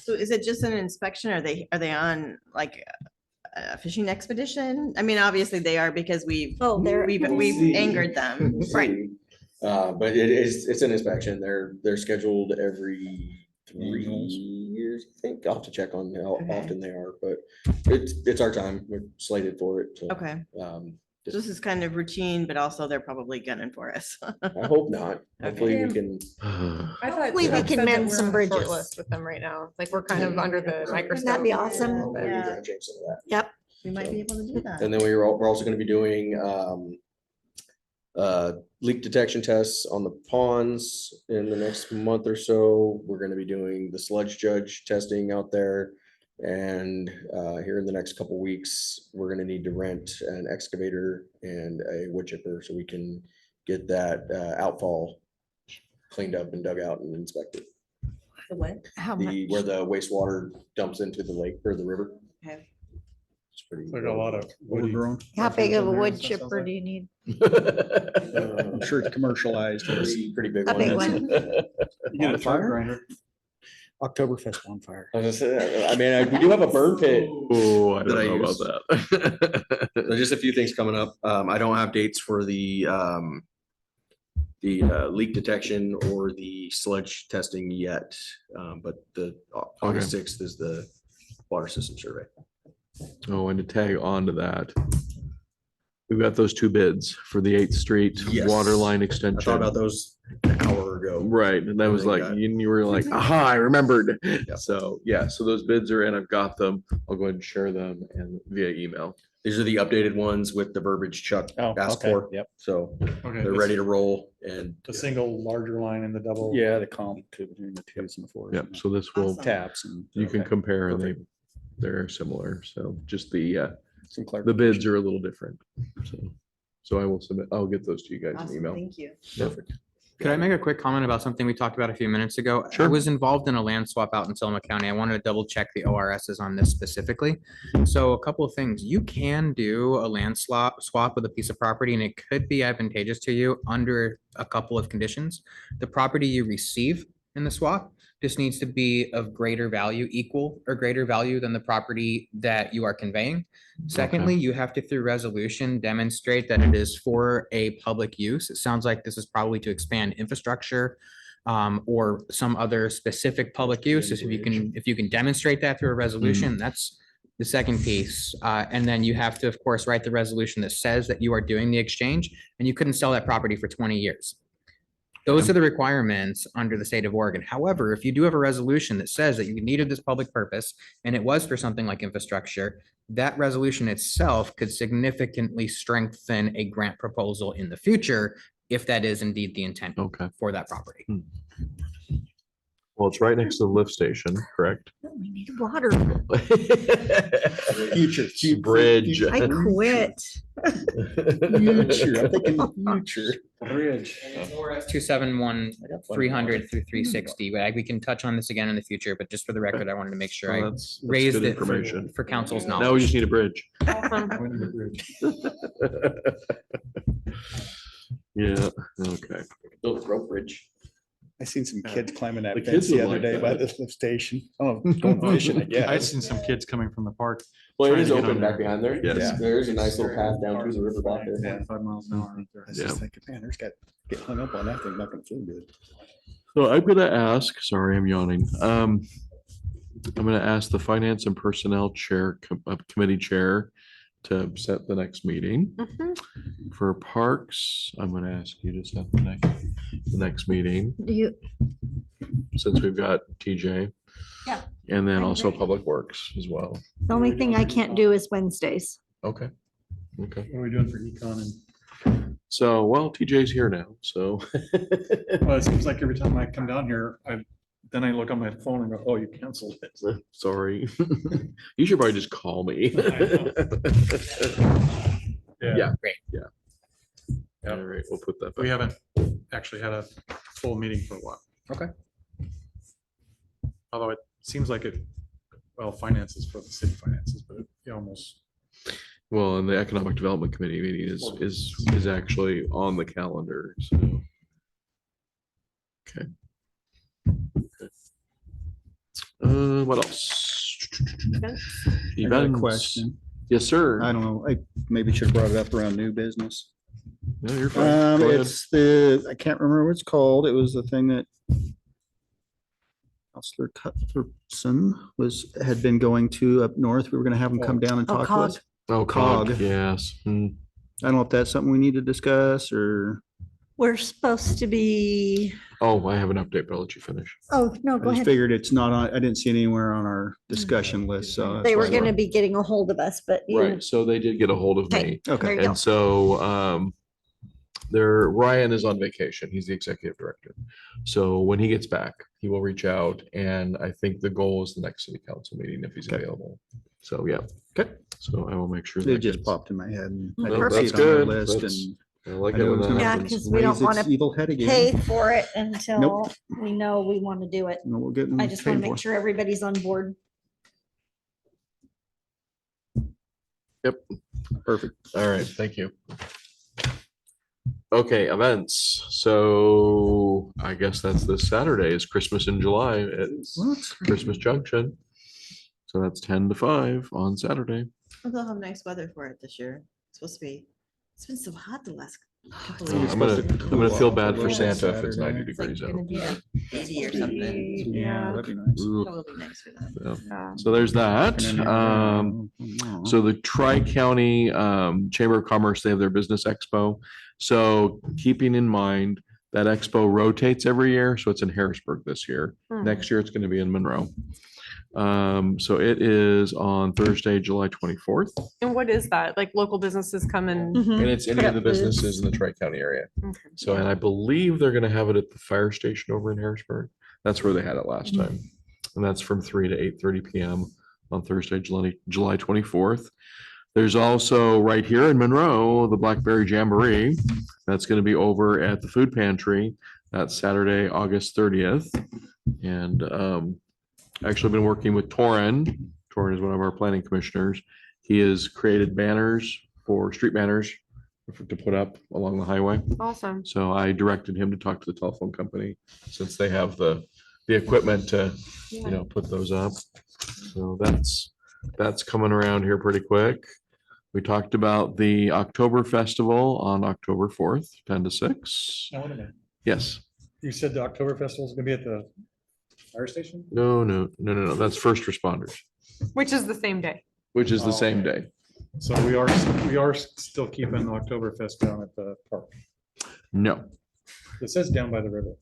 So is it just an inspection? Are they on like a fishing expedition? I mean, obviously they are because Oh, they're- we've angered them. Right. But it's an inspection. They're scheduled every 3 years, I think. I'll have to check on how Okay. often they are, but it's our time. We're slated for it. So, Okay. So this is kind of routine, but also they're probably gunning for us. I hope not. Hopefully we can. I thought Hopefully we Chuck can said that mend we're some on a short bridges. list with them right now. Like we're kind of under the microscope. That'd be awesome. We're Yeah. gonna change some of that. Yep. We might be able to do that. And then we're also gonna be doing leak detection tests on the ponds in the next month or so. We're gonna be doing the sludge judge testing out there. And here in the next couple weeks, we're gonna need to rent an excavator and a wood chipper so we can get that outfall cleaned up and dug out and inspected. The what? How much? Where the wastewater dumps into the lake or the river. Okay. It's pretty. Like a lot of woody. Overgrown. How big of a in there, wood it sounds chipper like. do you need? I'm sure it's commercialized. Pretty big A one. big one. You get a truck Fire? grinder. Oktoberfest bonfire. I was gonna say, I mean, we do have a burn pit. Oh, I That I don't know use. about that. There's just a few things coming up. I don't have dates for the leak detection or the sludge testing yet. But the August 6th is the water system survey. Oh, and to tag on to that, we've got those 2 bids for the 8th Street Yes. water line I extension. thought about those an hour ago. Right, and that was They like, got- you were like, aha, I remembered. So, yeah, so those bids are in, I've got them. I'll go ahead and share them and via email. These are the updated ones with the verbiage Chuck Oh, asked okay, for. yep. So Okay. they're ready to roll and The single larger line and the double. Yeah, the comp to between the twos and the fours. Yep, so this will, Awesome. Taps and. you can Okay, compare and they're similar. So just the Some the bids are a little different. So I will submit, I'll get those to you guys in Awesome. email. Thank you. Perfect. Could I make a quick comment about something we talked about a few minutes ago? I Sure. was involved in a land swap out in Selma County. I wanted to double check the ORSs on this specifically. So a couple of things, you can do a land swap with a piece of property and it could be advantageous to you under a couple of conditions. The property you receive in the swap just needs to be of greater value, equal or greater value than the property that you are conveying. Secondly, you have to, through resolution, demonstrate that it is for a public use. It sounds like this is probably to expand infrastructure or some other specific public use. If you can demonstrate that through a resolution, that's the second piece. And then you have to, of course, write the resolution that says that you are doing the exchange and you couldn't sell that property for 20 years. Those are the requirements under the state of Oregon. However, if you do have a resolution that says that you needed this public purpose and it was for something like infrastructure, that resolution itself could significantly strengthen a grant proposal in the future if that is indeed the intent Okay. for that property. Well, it's right next to the lift station, correct? We need water. Future. Bridge. I quit. Future, I'm thinking future. Bridge. 271-300 through 360. But we can touch on this again in the future, but just for the record, I wanted to make sure I That's raised good it for information. for council's Now we knowledge. just need a bridge. Awesome. Yeah, okay. Built rope bridge. I seen some kids climbing that The fence kids the would other like day by that. the lift station. Oh, going fishing, I I've guess. seen some kids coming from the park. Well, it Trying is to get open on back there. behind there. Yes. There's a nice little path down to the river back there. 45 miles an hour. I was just thinking, man, there's got, get hung up on that thing, not gonna feel good. So I'm gonna ask, sorry, I'm yawning. I'm gonna ask the Finance and Personnel Chair, Committee Chair to set the next meeting. Mhm. For Parks, I'm gonna ask you to set the next meeting, Do you, since we've got TJ. Yeah. And then I also agree. Public Works as well. the only thing I can't do is Wednesdays. Okay. Okay. What are we doing for econ? So, well, TJ's here now, so. Well, it seems like every time I come down here, then I look on my phone and go, oh, you canceled it. Sorry. You should probably just call me. Yeah. Great. All right, we'll put that We back. haven't actually had a full meeting for a while. Okay. Although it seems like it, well, finances for the city finances, but it almost, Well, and the Economic Development Committee meeting is actually on the calendar, so. Okay. What else? I got a Events. question. Yes, sir. I don't know, I maybe should have brought it up around new business. No, you're fine. Go ahead. It's the, I can't remember what it's called. It was the thing that Counselor Cuthbertson had been going to up north. We were gonna have him come down and Oh, talk to COG. us. Oh, COG, COG. yes. Hmm. I don't know if that's something we need to discuss or, We're supposed to be, Oh, I have an update, but I'll let you finish. oh, no, I go just ahead. figured it's not on, I didn't see it anywhere on our discussion list, so. that's They were why- gonna be getting a hold of us, but you, Right, so they did get a hold of Okay. me. there Okay, you go. And so Ryan is on vacation. He's the executive director. So when he gets back, he will reach out, and I think the goal is the next city council meeting if he's Okay. available. So, yeah. Okay. So I will make sure. it that just gets- popped in my head. And I No, didn't see that's it on the good. list That's- and I like I it knew it when was that gonna Yeah, happens. 'cause we don't raise its wanna evil head again. pay for it until Nope. we know we want to do it. No, we're getting I just want to paid make for. sure everybody's on board. Yep. Perfect. All right, thank you. Okay, events. So I guess that's this Saturday is Christmas in July at What? Christmas Junction. So that's 10 to 5 on Saturday. They'll have nice weather for it this year. It's supposed to be, it's been so hot the last couple Oh, of years. I'm gonna feel bad for Yeah, Santa if it's 90 Saturday. It's like degrees out. gonna be 80 or something. Yeah, that'd be nice. Ugh. That will be nice for them. Yeah. So there's that. So the Tri-County Chamber of Commerce, they have their business expo. So keeping in mind that expo rotates every year, so it's in Harrisburg this year. Hmm. Next year, it's going to be in Monroe. So it is on Thursday, July 24th, And what is that? Like local businesses come and, Mhm. and it's any Put of the up booths. businesses in the Tri-County area. Okay. So, and I believe they're gonna have it at the fire station over in Harrisburg. That's where they had it last time. And that's from 3 to 8:30 PM on Thursday, July 24th. There's also right here in Monroe, the Blackberry Jamboree. That's gonna be over at the food pantry. That's Saturday, August 30th. And actually been working with Torrin. Torrin is one of our planning commissioners. He has created banners street banners to put up along the highway. Awesome. So I directed him to talk to the telephone company since they have the equipment to, put those up. So that's coming around here pretty quick. We talked about the October Festival on October 4th, 10 to 6. now wait a minute. Yes. You said the October festival is gonna be at the fire station? No. That's first responders. Which is the same day. which is the same Okay. day. So we are still keeping Oktoberfest down at the park. No. It says down by the river.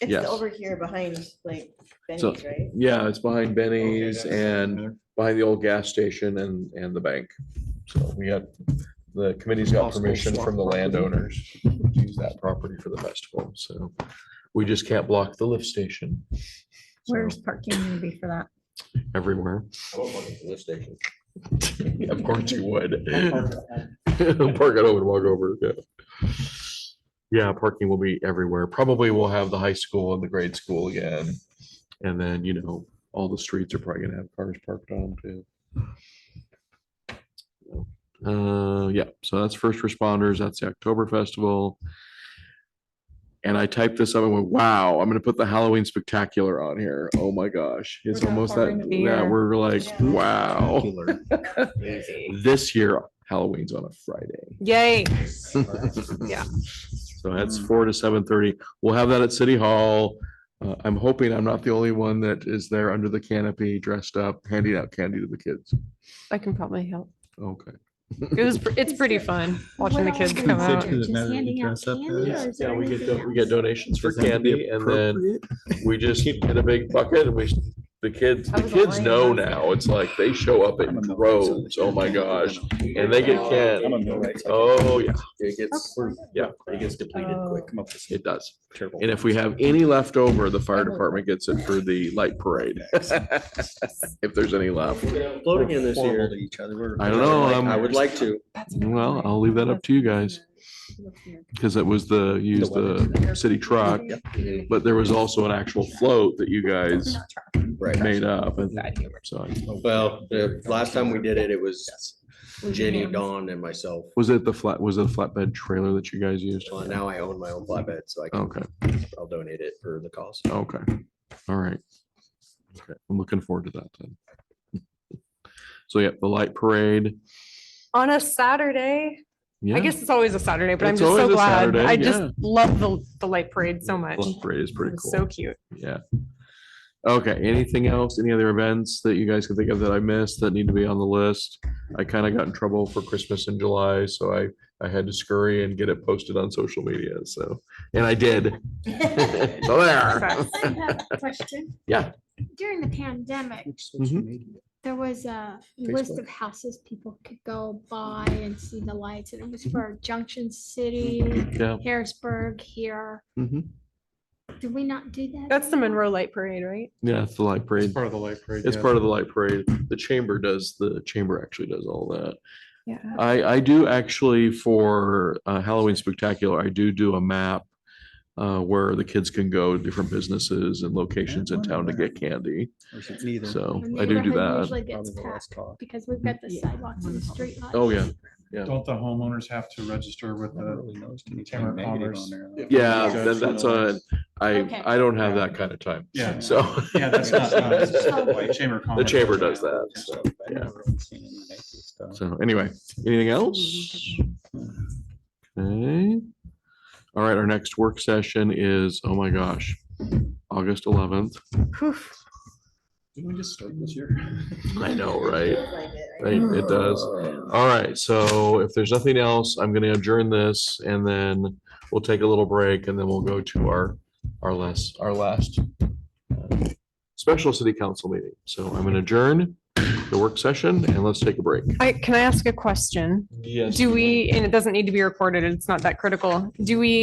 It's Yes. over here behind like So, Benny's, right? yeah, it's behind Benny's Okay, and behind the old gas station and the bank. So we got, the committee's got Possible permission swap from the property. landowners to use that property for the festival. So we just can't block the lift station. So, Where's parking gonna be for that? everywhere. Lift station. Of course you would. Park it over and walk over. Yeah. Yeah, parking will be everywhere. Probably we'll have the high school and the grade school again. And then, you know, all the streets are probably gonna have cars parked on them too. Yeah, so that's first responders. That's the October Festival. And I typed this up and went, wow, I'm gonna put the Halloween Spectacular on here. Oh my gosh. It's We're that almost far that, into the yeah, year. we're like, Yeah. wow. This year, Halloween's on a Friday. Yay. Yeah. So that's 4 to 7:30. We'll have that at City Hall. I'm hoping I'm not the only one that is there under the canopy, dressed up, handing out candy to the kids. I can probably help. Okay. It's pretty fun watching the What kids else come is out. there? Just handing out candy, or is there anything We get else? donations for Does that have to be candy and then appropriate? we just get a big bucket and the kids That was a lame know one. now. It's like they show up in droves. Oh my gosh. And they get candy. Oh, yeah. It gets, Yeah, it gets depleted quick. it does. And if we have any left over, the fire department gets it for the light parade. If there's any left. Float again this Horrible year. to each other. We're- I don't know. I would like to. Well, I'll leave that up to you guys. Because it was used the city truck, but there was also an actual float that you guys Right. made up. And so, Well, the last time we did it, it was Jenny, Dawn and myself. was it a flatbed trailer that you guys used? Well, now I own my own flatbed, so Okay, I'll donate it for the cost. okay, all right. Okay, I'm looking forward to that then. So yeah, the light parade. On a Saturday. Yeah, I guess it's always a Saturday, but I'm It's just so always a glad. Saturday, I just yeah. love the light parade so much. light parade is pretty It's cool. so cute. Yeah. Okay, anything else? Any other events that you guys can think of that I missed that need to be on the list? I kind of got in trouble for Christmas in July, so I had to scurry and get it posted on social media, so, and I did. So there. I have a question. Yeah. During the pandemic, there was a list of houses people could go by and see the lights, and it was for Junction City, Yeah. Harrisburg, here. Mhm. Did we not do that? That's the anymore? Monroe Light Parade, right? Yeah, it's the light It's parade. part of the light parade. It's yeah. part of the light parade. The chamber actually does all that. Yeah. I do actually for Halloween Spectacular, I do a map where the kids can go to different businesses and locations in town to get candy. Or is it neither? So The I do neighborhood that. usually gets Probably the less packed talk. because we've got the sidewalks and the street lights. Oh, yeah. Yeah. Don't the homeowners have to register with Never the really noticed anything Chamber of negative Commerce. on there. Yeah, Judge then that's Miller. Okay. I don't have that kind of time. Yeah. So. Yeah, that's not, the Chamber of The Commerce. chamber does that. So, I've yeah. never really seen any negative stuff. So anyway, anything else? Okay. All right, our next work session is, oh my gosh, August 11th. Didn't we just start this year? I know, right? Feels like it, Right, it does. All right, so if there's nothing else, I'm gonna adjourn this and then we'll take a little break and then we'll go to our last special city council meeting. So I'm gonna adjourn the work session and let's take a break. Can I ask a question? Yes. Do we, and it doesn't need to be recorded, it's not that critical. Do we